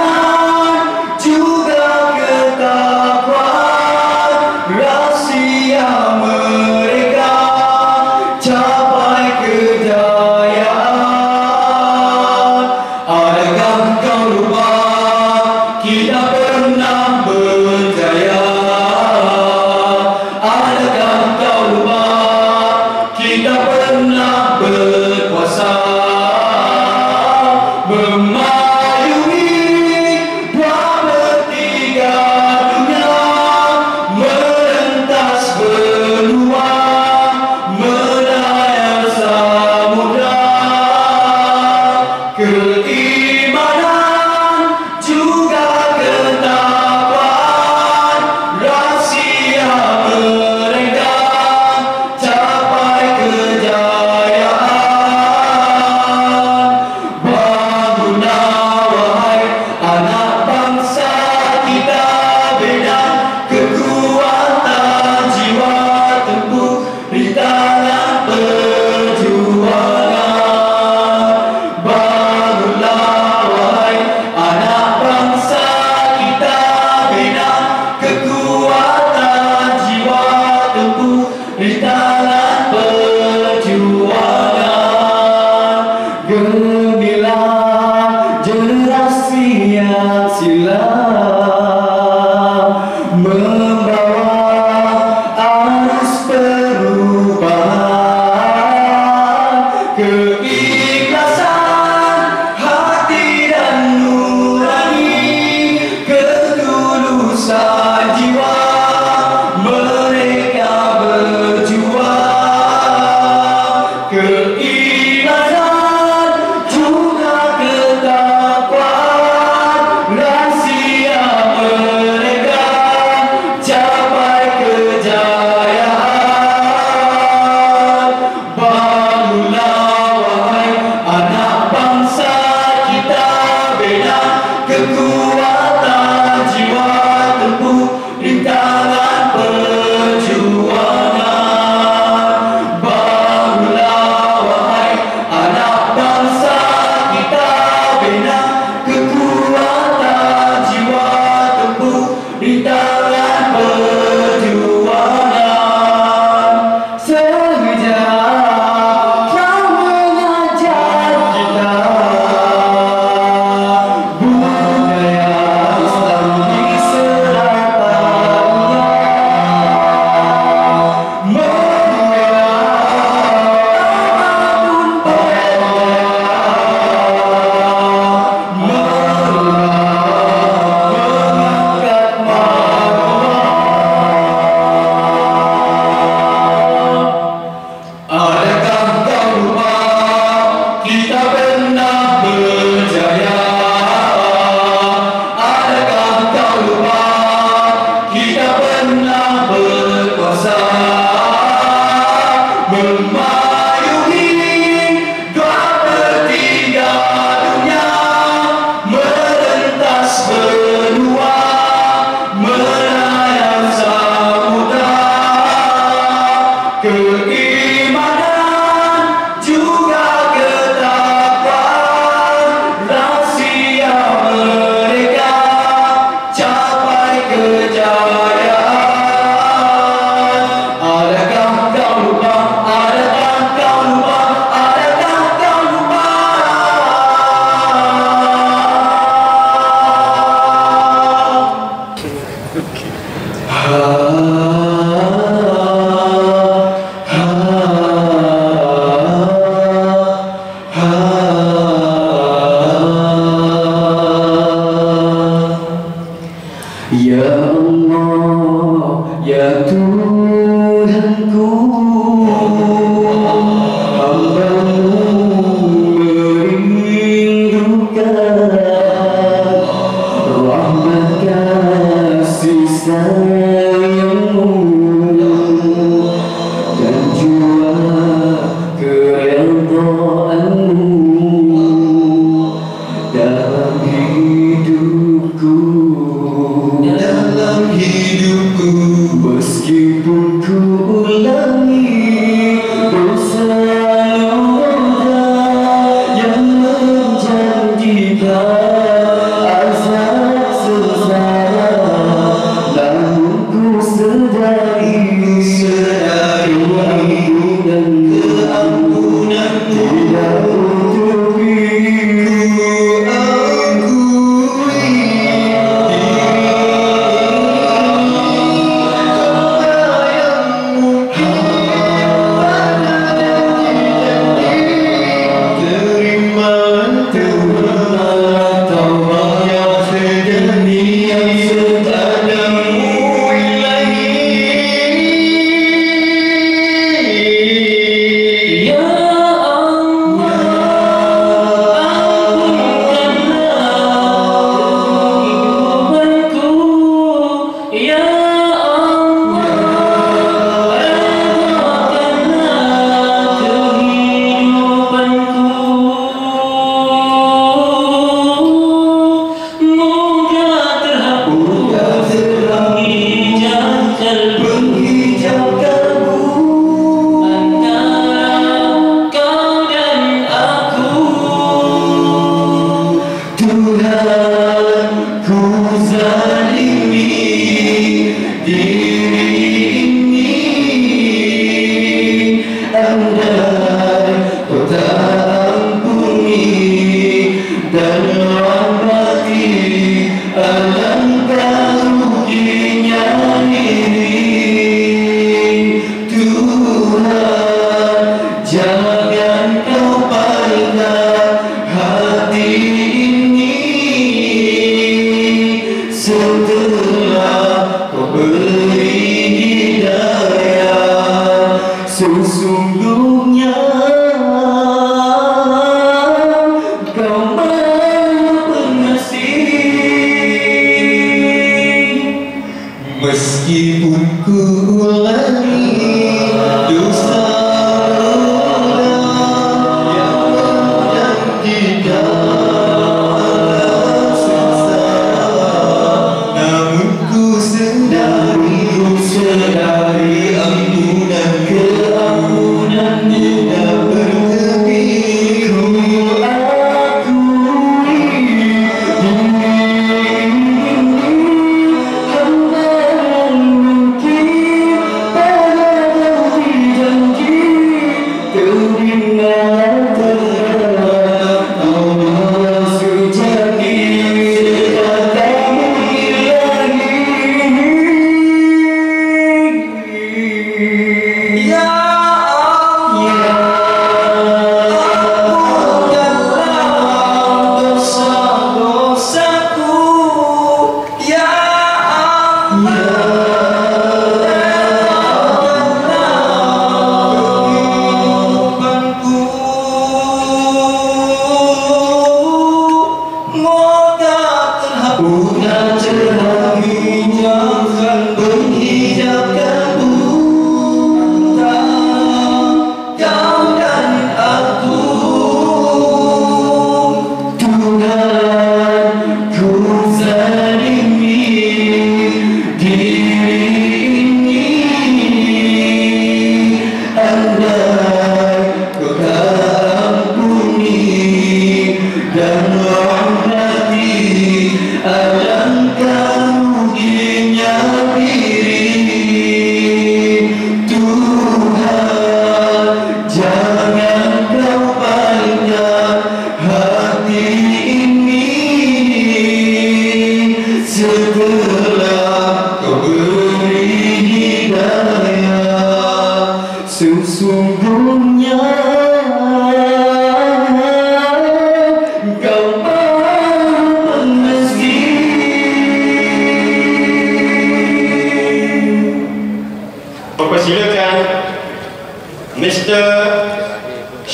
Ya Allah, ya Tuhanku, hamba-Mu merindukan rahmat kasih sayang-Mu dan jua keredaan-Mu dalam hidupku. Meskipun ku ulangi dosa-dosa yang menjanjikan azab sengsara, namun ku sedari keampunan tidak untuk diriku akui. Sesungguhnya Kau Maha Pengasih, meskipun ku ulangi dosa yang menjanjikan sengsara, namun ku sedari keampunan tidak bertepi. Ku akui hamba mungkin pada janji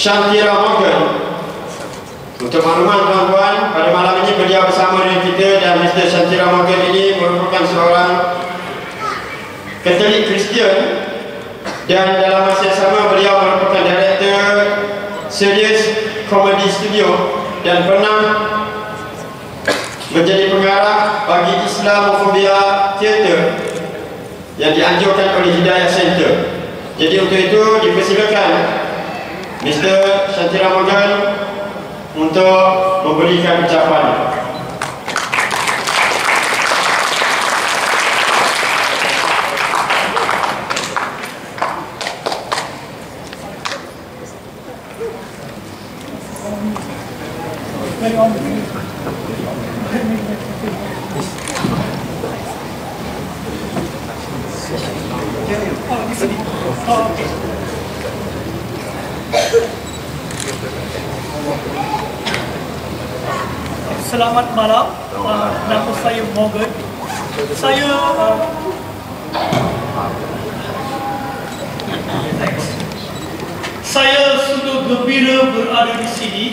Shantira Morgan. Untuk makluman tuan-tuan, pada malam ini beliau bersama dengan kita, dan Mr. Shantira Morgan ini merupakan seorang Katolik Kristian, dan dalam masa yang sama beliau merupakan Director Serious Comedy Studio dan pernah menjadi pengarah bagi Islamophobia Theatre yang dianjurkan oleh Hidayah Center. Jadi untuk itu dipersilakan Mr. Shantira Morgan untuk memberikan ucapan. Selamat malam, nama saya Morgan. Saya sudah gembira berada di sini.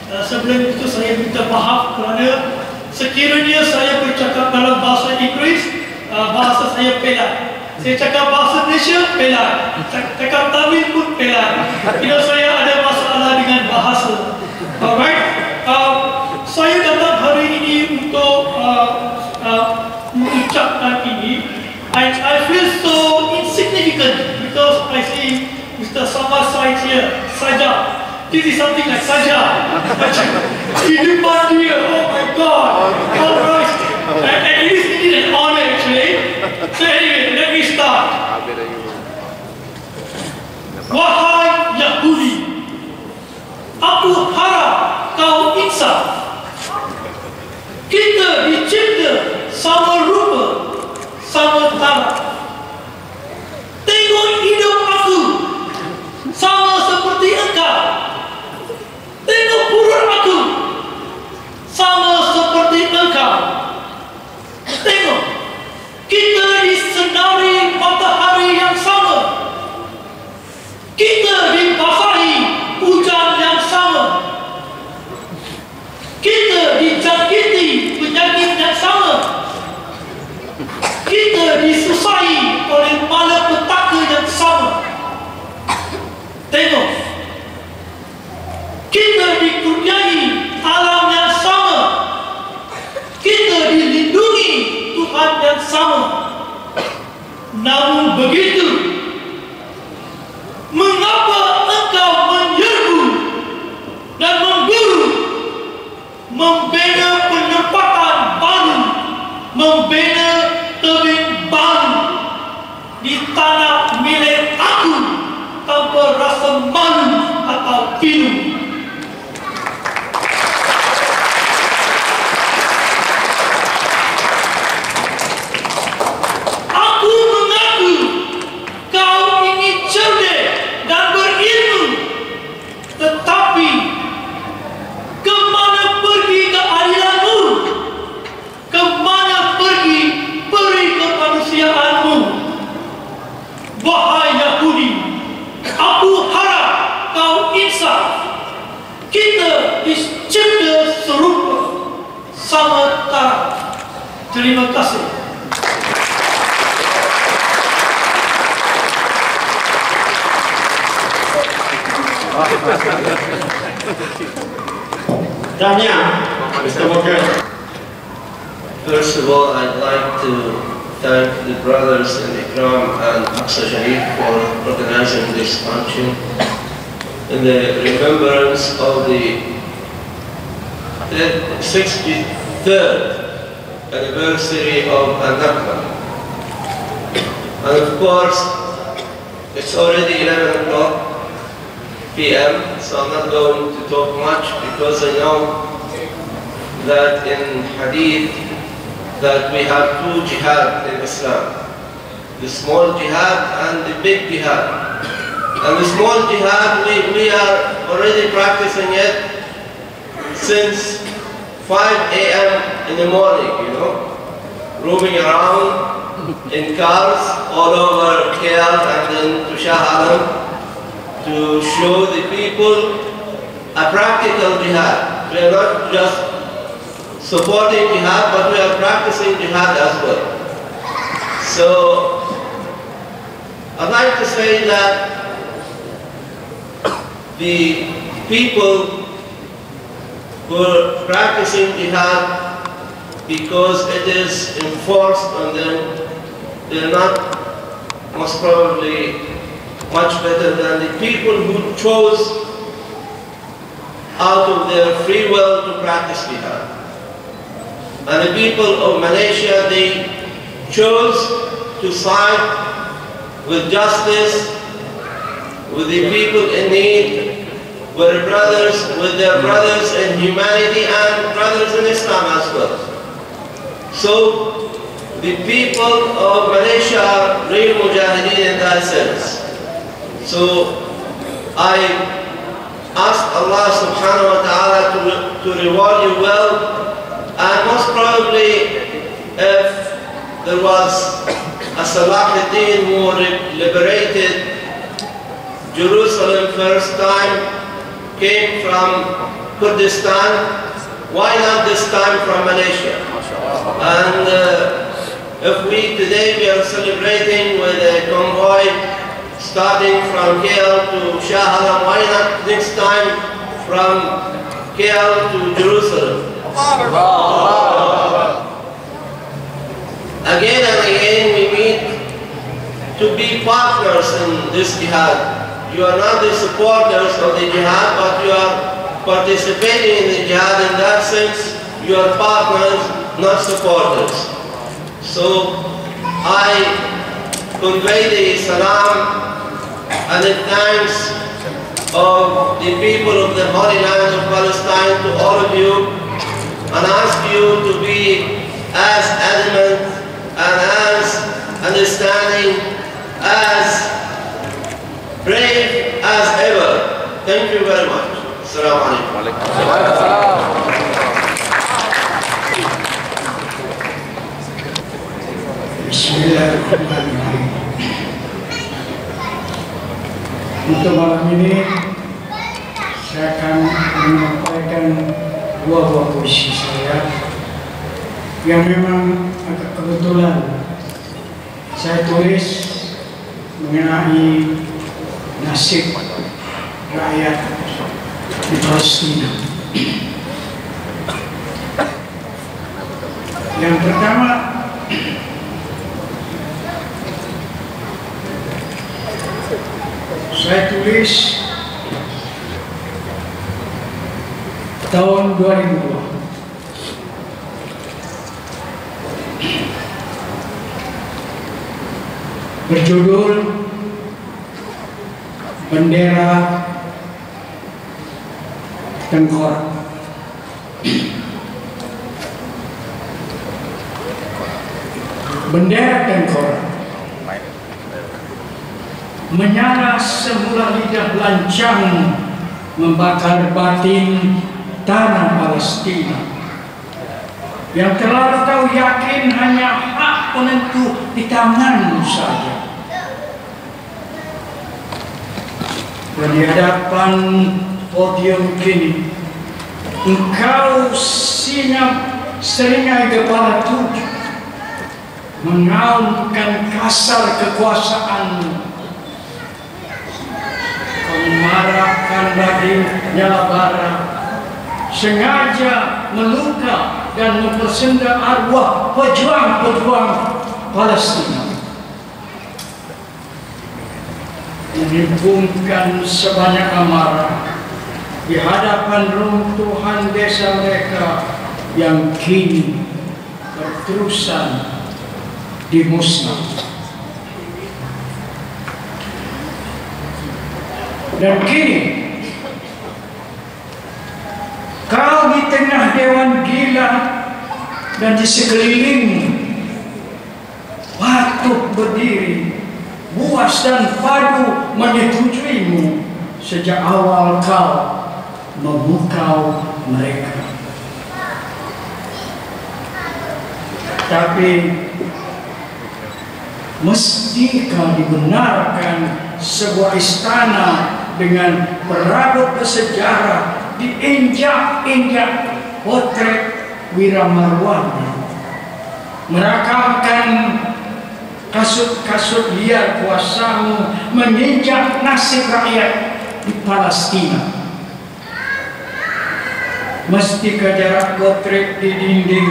Sebelum itu saya minta maaf kerana sekiranya saya bercakap dalam bahasa Inggeris, bahasa saya pelan. Saya cakap bahasa Malaysia, pelan. Cakap Tamil pun pelan. Bila saya ada masalah dengan bahasa. Alright? Saya datang hari ini untuk mengucapkan ini. I feel so insignificant because I see Mr. Samar Said here. Saja. This is something like Saja. Di depan dia, oh my God. Alright. And it is indeed an honor actually. So anyway, let me start. Wahai Yahudi, aku harap kau insaf. Kita dicipta sama rupa, sama taraf. Tengok hidup aku sama seperti engkau. Tengok perut aku sama seperti engkau. Tengok, kita disenari matahari yang sama. Kita dibasahi hujan yang sama. Kita dijangkiti penyakit yang sama. Kita disusahi oleh malapetaka yang sama. Tengok, kita dikurniai alam yang sama. Kita dilindungi Tuhan yang sama. Namun begitu, mengapa engkau menyerbu dan memburu, membina penempatan baru, membina tebing baru di tanah milik aku tanpa rasa malu atau pilu? Aku mengaku kau ingin cerdik dan berilmu, tetapi kemana pergi keadilanmu? Kemana pergi peri kemanusiaanmu? Wahai Yahudi, aku harap kau insaf. Kita dicipta serupa, sama taraf. Terima kasih. Tahniah, Mr. Morgan. First of all, I'd like to thank the brothers in Ikram and Aqsa Sharif for organizing this function in the remembrance of the 63rd anniversary of An-Nakba. And of course, it's already 11 o'clock p.m., so I'm not going to talk much because I know that in Hadith that we have two jihad in Islam, the small jihad and the big jihad. And the small jihad we are already practicing it since 5 a.m. in the morning, you know, roaming around in cars all over KL and then to Shah Alam. to show the people a practical jihad. We are not just supporting jihad, but we are practicing jihad as well. So I'd like to say that the people who are practicing jihad because it is enforced on them, they're not most probably much better than the people who chose out of their free will to practice jihad. And the people of Malaysia, they chose to side with justice, with the people in need, with their brothers in humanity and brothers in Islam as well. So the people of Malaysia are real mujahideen in that sense. So I ask Allah subhanahu wa ta'ala to reward you well, and most probably if there was a Salahuddin who liberated Jerusalem first time, came from Kurdistan, why not this time from Malaysia? And if today we are celebrating with a convoy starting from KL to Shah Alam, why not next time from KL to Jerusalem? Again and again we meet to be partners in this jihad. You are not the supporters of the jihad, but you are participating in the jihad. In that sense, you are partners, not supporters. So I convey the salam and the thanks of the people of the Holy Land of Palestine to all of you, and ask you to be as adamant and as understanding, as brave as ever. Thank you very much. Assalamu alaikum. Bismillahirrahmanirrahim. Untuk malam ini saya akan menyampaikan dua buah puisi saya yang memang agak kebetulan saya tulis mengenai nasib rakyat di Palestina. Yang pertama, saya tulis tahun 2002. Berjudul Bendera Tengkorak. Bendera Tengkorak menyala semula lidah lancang membakar batin tanah Palestina yang terlalu kau yakin hanya hak penentu di tanganmu saja. Dan di hadapan podium kini engkau seringai kepala tujuh mengaumkan kasar kekuasaanmu. Memarahkan daging nyala bara, sengaja meluka dan mempersenda arwah pejuang-pejuang Palestina, menimbulkan sebanyak amarah di hadapan runtuhan desa mereka yang kini berterusan dimusnahkan. Dan kini kau di tengah dewan gila dan di sekelilingmu patuh berdiri, buas dan padu menyetujuimu sejak awal kau memukau mereka. Tapi mesti kau dibenarkan sebuah istana dengan perabot bersejarah diinjak-injak potret Wira Marwani, merakamkan kasut-kasut liar kuasamu, menginjak nasib rakyat di Palestina. Mesti ke jarak potret di dinding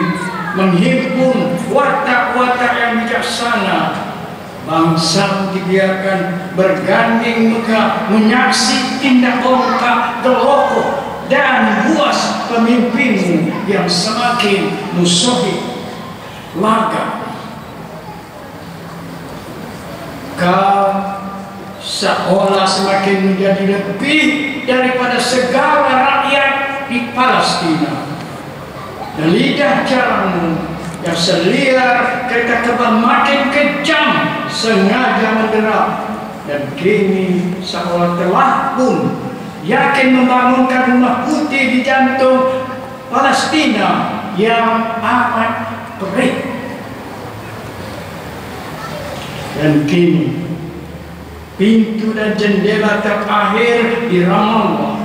menghimpun watak-watak yang bijaksana. Bangsa dibiarkan berganding megah menyaksi tindak bongkak geloko dan buas pemimpinmu yang semakin musuhi laga. Kau seolah semakin menjadi lebih daripada segala rakyat di Palestina. Dan lidah jalanmu yang seliar kereta kebal makin kejam sengaja menderap, dan kini seolah telah pun yakin membangunkan rumah putih di jantung Palestina yang amat perih. Dan kini pintu dan jendela terakhir di Ramallah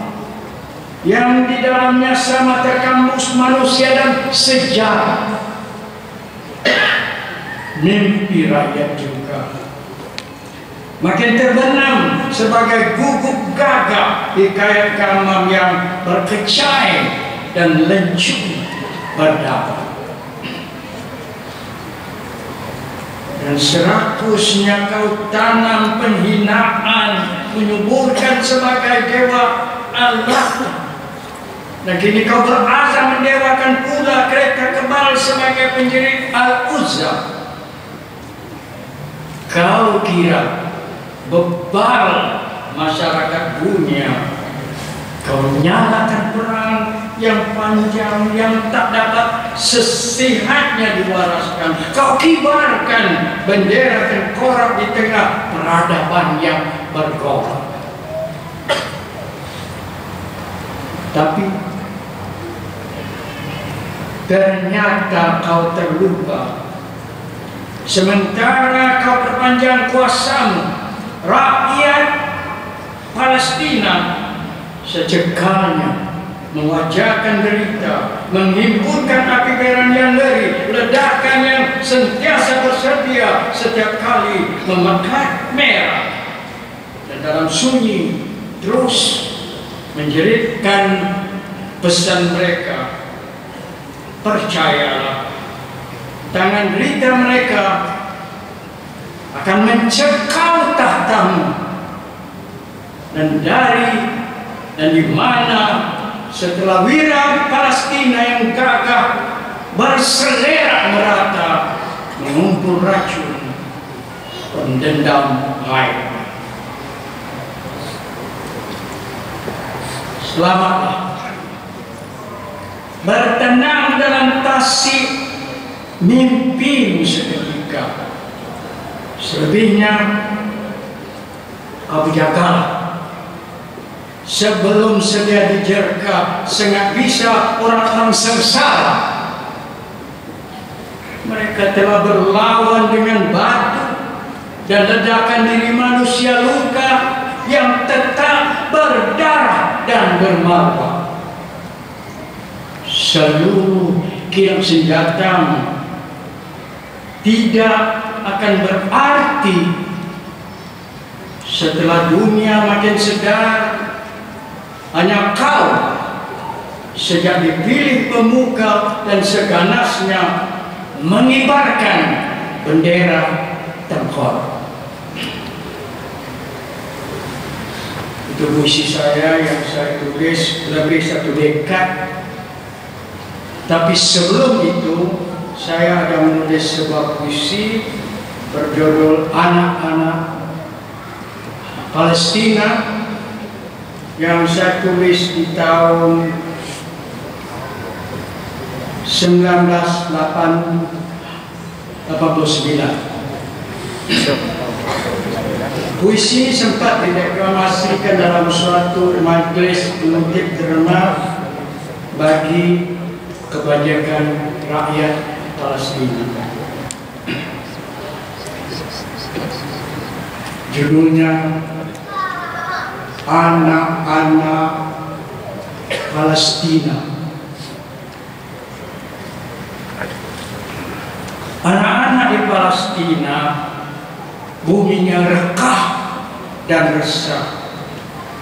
yang di dalamnya sama terkambus manusia dan sejarah, mimpi rakyat juga makin terbenam sebagai gugup gagak di kayak kamar yang berkecai dan lencur berdarah. Dan seratusnya kau tanam penghinaan menyuburkan sebagai dewa Allah. Dan kini kau berazam mendewakan pula kereta kebal sebagai penjerit Al-Uzza. Kau kira bebal masyarakat dunia, kau nyalakan perang yang panjang yang tak dapat sesihatnya diwaraskan. Kau kibarkan bendera tengkorak di tengah peradaban yang bergolak. Tapi ternyata kau terlupa. Sementara kau perpanjang kuasamu, rakyat Palestina secekalnya mewajarkan derita, menghimpunkan api beran yang ngeri, ledakan yang sentiasa bersedia setiap kali memekat merah, dan dalam sunyi terus menjeritkan pesan mereka. Percayalah, tangan derita mereka akan mencekal tahtamu, dan di mana setelah wira Palestina yang gagah berselera merata mengumpul racun pendendam lain. Selamatlah bertenang dalam tasik mimpimu seketika. Selebihnya kau jagalah sebelum sedia dijerka sangat bisa orang-orang sengsara. Mereka telah berlawan dengan batu dan ledakan diri manusia luka yang tetap berdarah dan bermarwah. Seluruh kilang senjatamu tidak akan berarti setelah dunia makin sedar. Hanya kau sejak dipilih pemuka dan seganasnya mengibarkan bendera tengkorak. Itu puisi saya yang saya tulis lebih 1 dekad. Tapi sebelum itu saya ada menulis sebuah puisi berjudul Anak-anak Palestina yang saya tulis di tahun 1989. Puisi ini sempat dideklamasikan dalam suatu majelis penuntut derma bagi kebajikan rakyat Palestina. Judulnya anak-anak Palestina. Anak-anak di Palestina buminya rekah dan resah,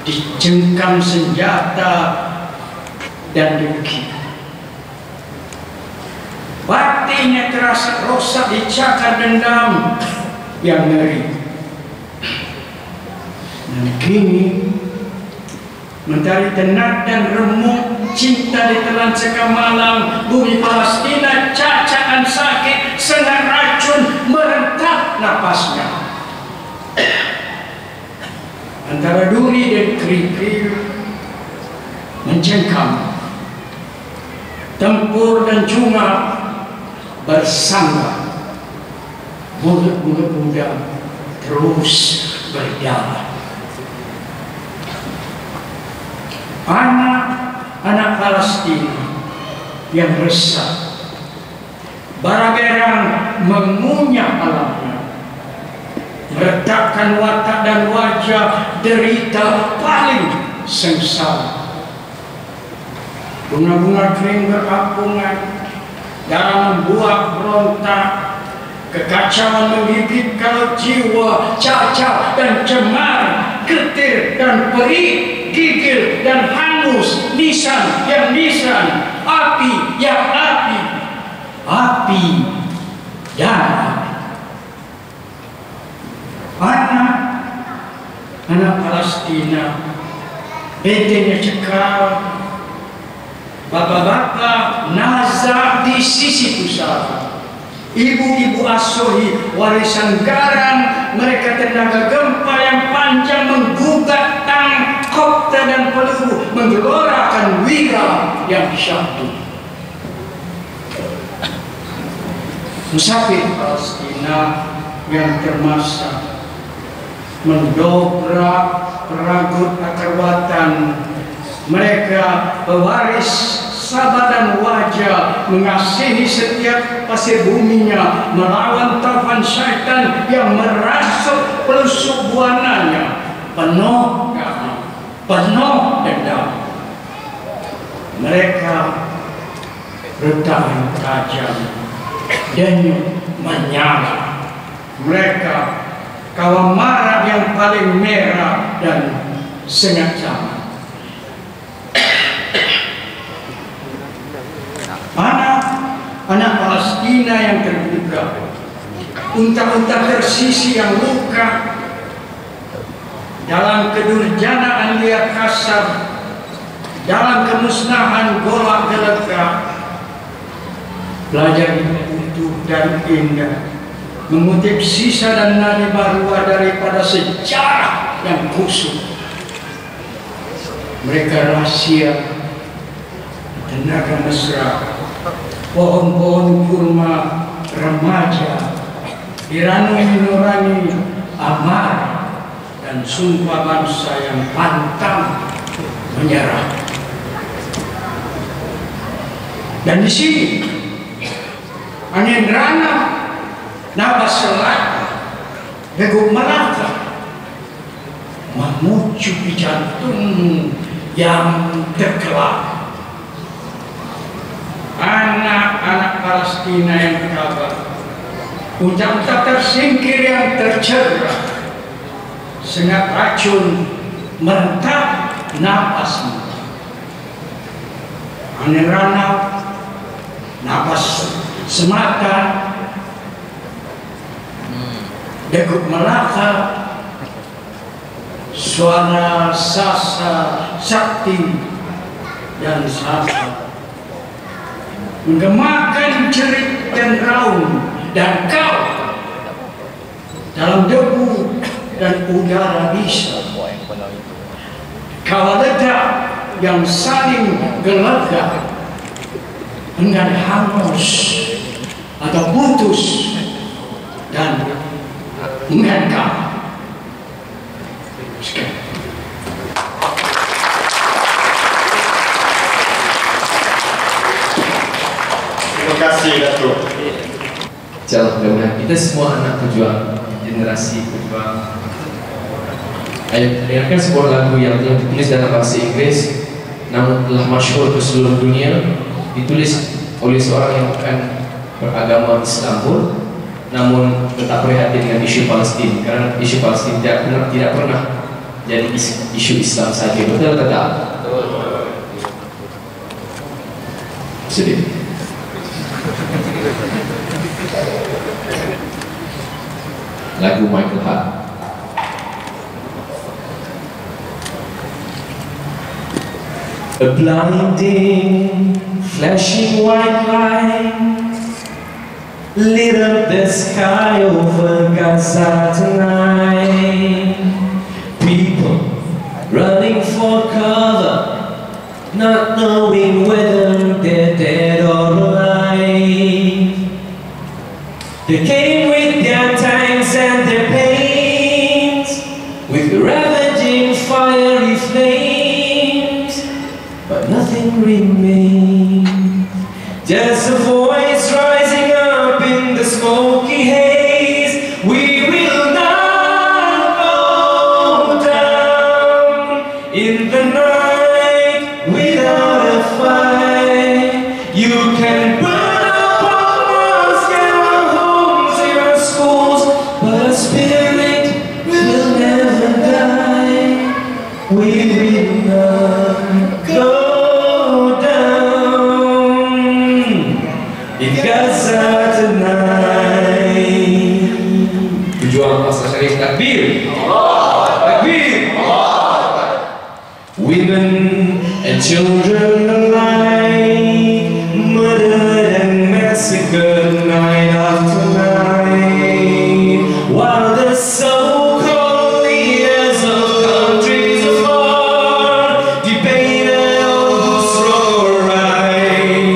dicengkam senjata dan dengki. Batinnya terasa rosak dicakar dendam yang ngeri. Dan kini mentari tenat dan remuk cinta ditelan sekamalam, bumi Palestina cacakan sakit, senang racun merentak napasnya. Antara duri dan kerikil mencengkam, tempur dan cuma bersangga, mulut-mulut muda terus berjalan. Anak-anak Palestina yang resah, bara-berang mengunyah alamnya, meletakkan watak dan wajah derita paling sengsara. Bunga-bunga kering berapungan dalam buah berontak, kekacauan menggigit kalau jiwa cacat dan cemar, getir dan perih, gigil dan hangus, nisan yang nisan, api yang api, api dan api. Anak Palestina bentengnya cekal, bapak-bapak nazar di sisi pusara, ibu-ibu asuhi warisan garam, mereka tenaga gempa yang panjang menggugat tank, kopter dan peluru, menggelorakan wira yang syahdu. Musafir Palestina yang termasa mendobrak peragut akar watan, mereka pewaris sabar dan wajah, mengasihi setiap pasir buminya, melawan taufan syaitan yang merasuk pelusuk buananya, penuh dendam. Mereka bertahan tajam dan menyala. Mereka kawam marah yang paling merah dan sengaja. Anak Palestina yang terbuka, unta-unta tersisi yang luka dalam kedurjanaan liar kasar, dalam kemusnahan golak gelega. Belajar utuh dan indah, mengutip sisa dan nadi baru daripada sejarah yang kusut. Mereka rahasia tenaga mesra, pohon-pohon kurma remaja, diranui nurani amarah dan sumpah bangsa yang pantang menyerah. Dan di sini angin rana nabas selat beguk melaka memucu di jantung yang terkelak. Anak-anak Palestina yang berkabar, unta-unta tersingkir yang tercerah, sengat racun merentak napasmu. Angin rana napas semata, degup melaka, suara sasa sakti dan sasa menggemakan cerit dan raung, dan kau dalam debu dan udara bisa kau ledak yang saling gelegak, enggan hangus atau putus dan enggan kalah. Terima kasih Datuk. Insyaallah mudah-mudahan kita semua anak pejuang, generasi pejuang Saya dengarkan sebuah lagu yang telah ditulis dalam bahasa Inggris namun telah masyhur ke seluruh dunia, ditulis oleh seorang yang bukan beragama Islam pun namun tetap prihatin dengan isu Palestin, karena isu Palestin tidak pernah jadi isu Islam saja. Betul atau tak? Sedih. Lagu Michael Hart. A blinding, flashing white light lit up the sky over Gaza tonight. People running for cover, not knowing whether they're dead or alive. They came with their tanks and their planes, with ravaging fiery flames, but nothing remained. Just a voice rising up in the smoky haze. We will not go down in the night without a fight. You can burn up our mosques and our homes and our schools, but our spirit will never die. We will not go Gaza tonight. Tujuan masa syarif takbir. Takbir. Women and children alike, murdered and massacred night after night, while the so-called leaders of countries afar debated on whose wrong or right.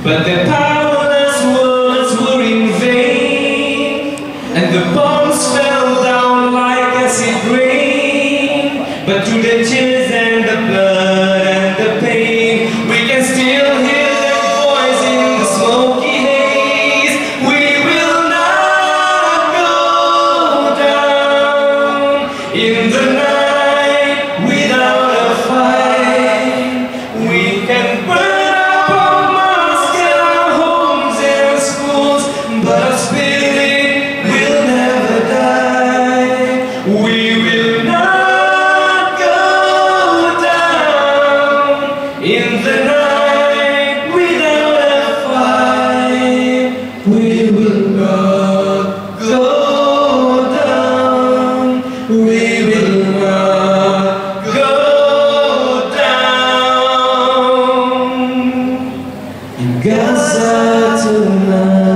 But their powerless words were in vain, and the bombs fell down like acid rain. But through the tears and the blood and the pain, we can still hear their voice in the smoky haze. We will not go down in the night without a fight. We can burn up our mosques and our homes and schools, but our spirit will never die. We will not go down in the night without a fight. We will not go down. We will not go down in Gaza tonight.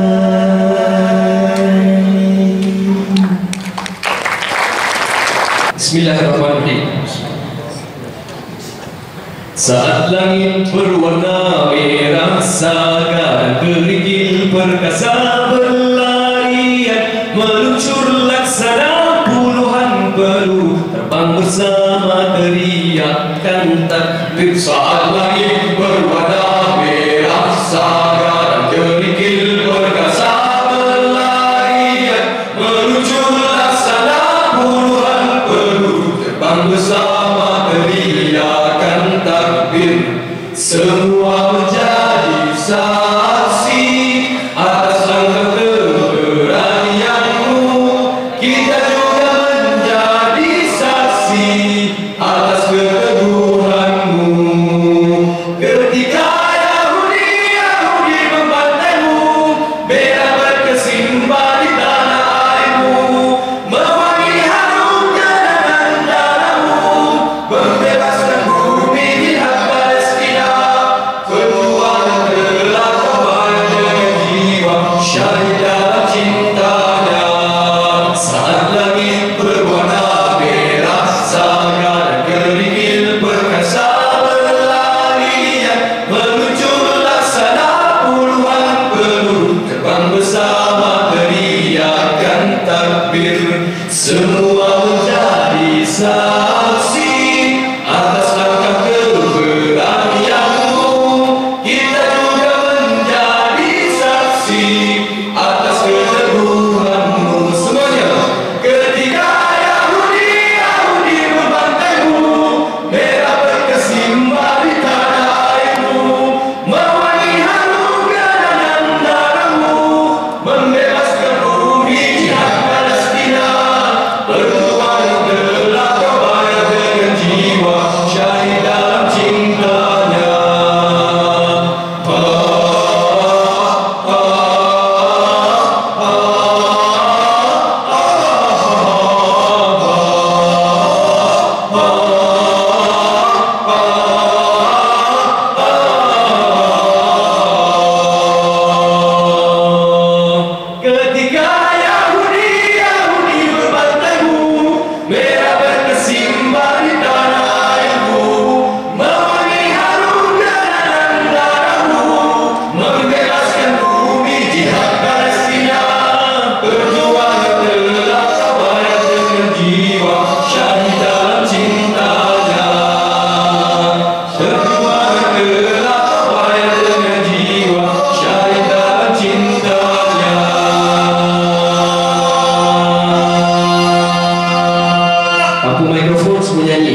Bismillahirrahmanirrahim. Saat langit berwarna merah saga, kerikil perkasa berlarian, meluncur laksana puluhan peluru, terbang bersama teriakan takbir. Saat langit berwarna merah saga, kerikil perkasa berlarian, meluncur laksana puluhan peluru, terbang bersama teriakan takbir. Semua menjadi saksi atas langkah keberanianmu. Kita juga menjadi saksi atas keteguhanmu. Ketika Yahudi membantaimu, bela berkesimpan di tanah airmu, mewangi harumnya dengan darahmu, membebaskan bumi di hak Palestina. Perjuangan telah kawan dengan jiwa, syahid dalam cintanya. Saat langit berwarna merah saga dan kerikil perkasa berlarian, meluncur laksana puluhan peluru, terbang bersama teriakan takbir. Semua menjadi saksi atas langkah keberanianmu. Kita juga menjadi saksi atas keteguhanmu. Semuanya. Ketika Yahudi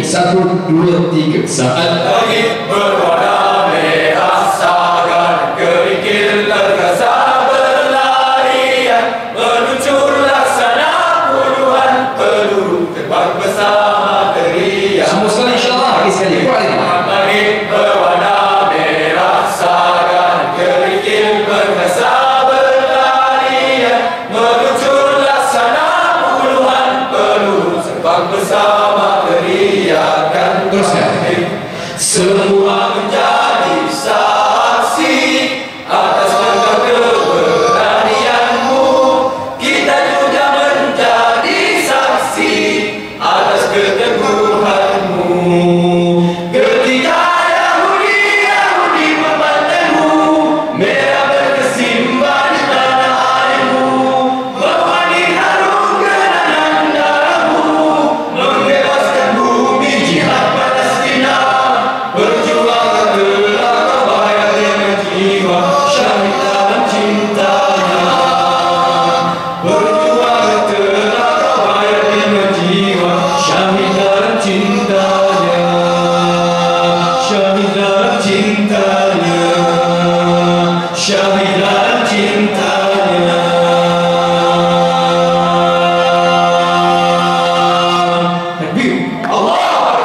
nyanyi 1, 2, 3. Saat langit berwarna merah sagan kerikil terasa berlarian meluncur laksana puluhan peluru terbang bersama teriak. Semua sekali insyaAllah. Lagi sekali. Langit berwarna merah sagan kerikil terasa berlarian meluncur laksana puluhan peluru terbang bersama teriakan. Teruskan. Semua menjadi saksi atas keberanianmu. Kita juga menjadi saksi atas keteguhanmu. Ketika Yahudi memandangmu, merah berkesimban di tanah airmu, mewarnai harum kenangan darahmu, membebaskan bumi jihad Palestina. Berjuang telah kau bayar dengan jiwa, syahid dalam cintanya. Berjuang telah kau bayar dengan jiwa, syahid dalam cintanya. Syahid dalam cintanya. Syahid dalam cintanya. Takbir. Allahu Akbar.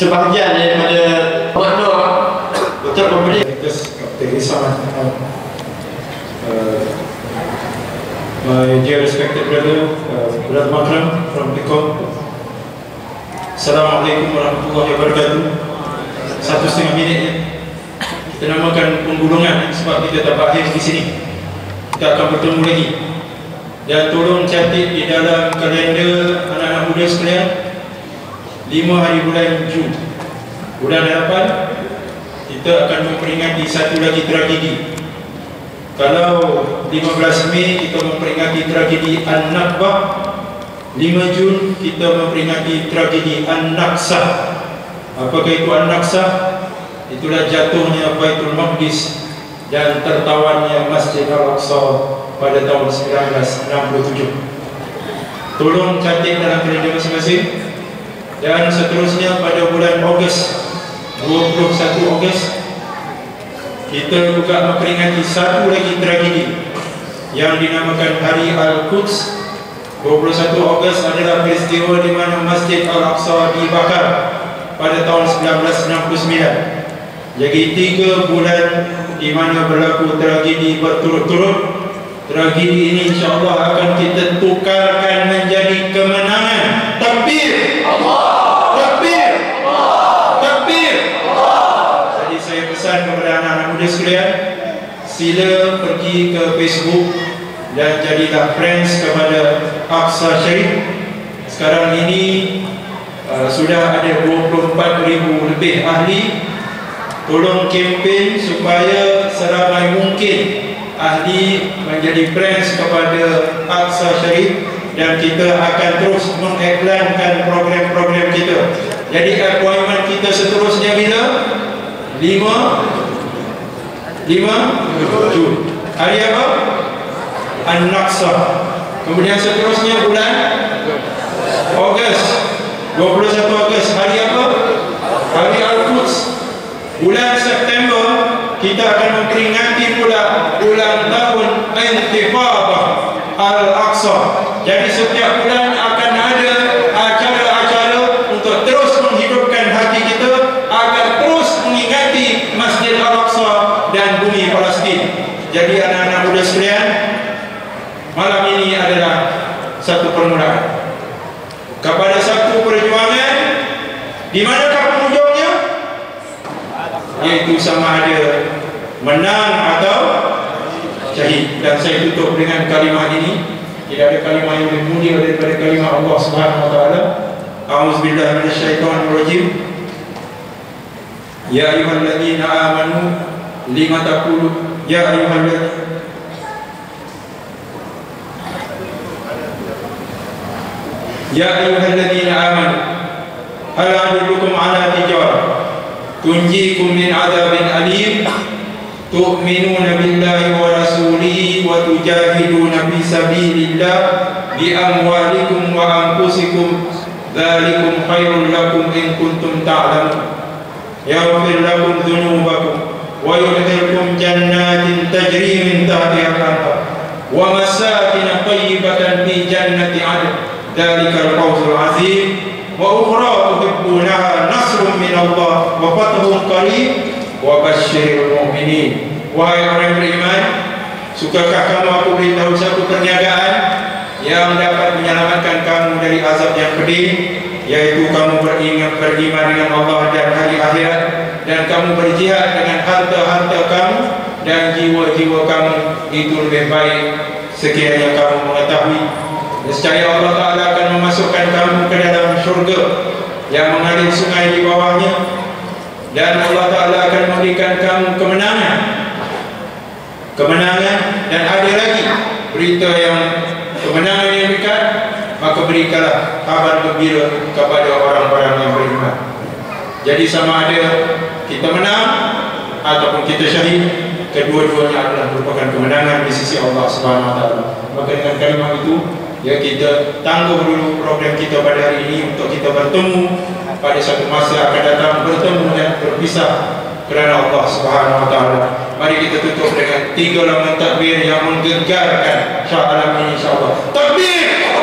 Sebahagian daripada makna untuk memberi Kapten Isam, my dear respected brother, Brother Makram from Pekong. Assalamualaikum warahmatullahi wabarakatuh. 1,5 minit ya. Kita namakan penggulungan sebab kita tak berakhir di sini. Kita akan bertemu lagi. Dan tolong catat di dalam kalender anak-anak muda sekalian, 5 hari bulan Jun, bulan harapan, kita akan memperingati satu lagi tragedi. Kalau 15 Mei kita memperingati tragedi An-Nakbah, 5 Jun kita memperingati tragedi An-Naqsah. Apakah itu An-Naqsah? Itulah jatuhnya Baitul Maqdis dan tertawannya Masjid Al-Aqsa pada tahun 1967. Tolong catat dalam kalender masing-masing. Dan seterusnya pada bulan Ogos, 21 Ogos, kita juga memperingati satu lagi tragedi yang dinamakan Hari Al-Quds. 21 Ogos adalah peristiwa di mana Masjid Al-Aqsa dibakar pada tahun 1969. Jadi 3 bulan di mana berlaku tragedi berturut-turut. Tragedi ini insya-Allah akan kita tukarkan menjadi kemenangan. Takbir! Allah! Takbir! Allah! Takbir! Allah! Jadi saya pesan kepada anak-anak muda sekalian, sila pergi ke Facebook dan jadilah friends kepada Aqsa Sharif. Sekarang ini sudah ada 24,000 lebih ahli. Tolong kempen supaya seramai mungkin ahli menjadi friends kepada Aqsa Sharif, dan kita akan terus mengiklankan program-program kita. Jadi appointment kita seterusnya bila? 5 Jun. Hari apa? An-Naqsa. Kemudian seterusnya bulan Ogos, 21 Ogos. Hari apa? Hari Al-Quds. Bulan September kita akan memperingati pula ulang tahun Intifadah Al-Aqsa. Jadi setiap bulan akan ada acara-acara untuk terus menghidupkan hati kita agar terus mengingati Masjid Al-Aqsa dan bumi Palestin. Jadi anak-anak muda sekalian, malam ini adalah satu permulaan kepada satu perjuangan. Di manakah penghujungnya? Yaitu sama ada menang atau syahid. Dan saya tutup dengan kalimah ini. Tidak ada kalimah yang lebih mulia daripada kalimah Allah Subhanahu wa taala. A'udzubillahi minasyaitonirrajim. Ya ayyuhalladzina amanu lima taqulu ya ayyuhalladzina Ya ayyuhalladzina amanu hal adullukum ala tijarah tunjikum min adzabin alim tu'minuna billahi wa rasulihi wa tujahiduna fi sabilillah bi amwalikum wa anfusikum dzalikum khairul lakum in kuntum ta'lamun yaghfir lakum dhunubakum wa yudkhilkum jannatin tajri min tahtiha al-anhar wa masakin thayyibatan fi jannati 'adn dzalikal fawzul 'azim wa ukhra tuhibbunaha nasrun min Allah wa fathun qarib wa basyiril mu'minin. Wahai orang beriman, sukakah kamu aku beritahu satu perniagaan yang dapat menyelamatkan kamu dari azab yang pedih, yaitu kamu beriman dengan Allah dan hari akhirat, dan kamu berjihad dengan harta-harta kamu dan jiwa-jiwa kamu. Itu lebih baik sekiranya kamu mengetahui. Nescaya Allah Ta'ala akan memasukkan kamu ke dalam syurga yang mengalir sungai di bawahnya, dan Allah Ta'ala akan memberikan kamu kemenangan. Dan ada lagi berita yang kemenangan yang dekat, maka berikanlah kabar gembira kepada orang-orang yang beriman. Jadi sama ada kita menang ataupun kita syahid, kedua-duanya adalah merupakan kemenangan di sisi Allah Subhanahu wa taala. Maka dengan kalimat itu, ya, kita tangguh dulu program kita pada hari ini untuk kita bertemu pada satu masa akan datang, bertemu dan berpisah kerana Allah Subhanahu wa taala. Mari kita tutup dengan 3 lambang takbir yang menggegarkan Shah Alam ini, insya-Allah. Takbir!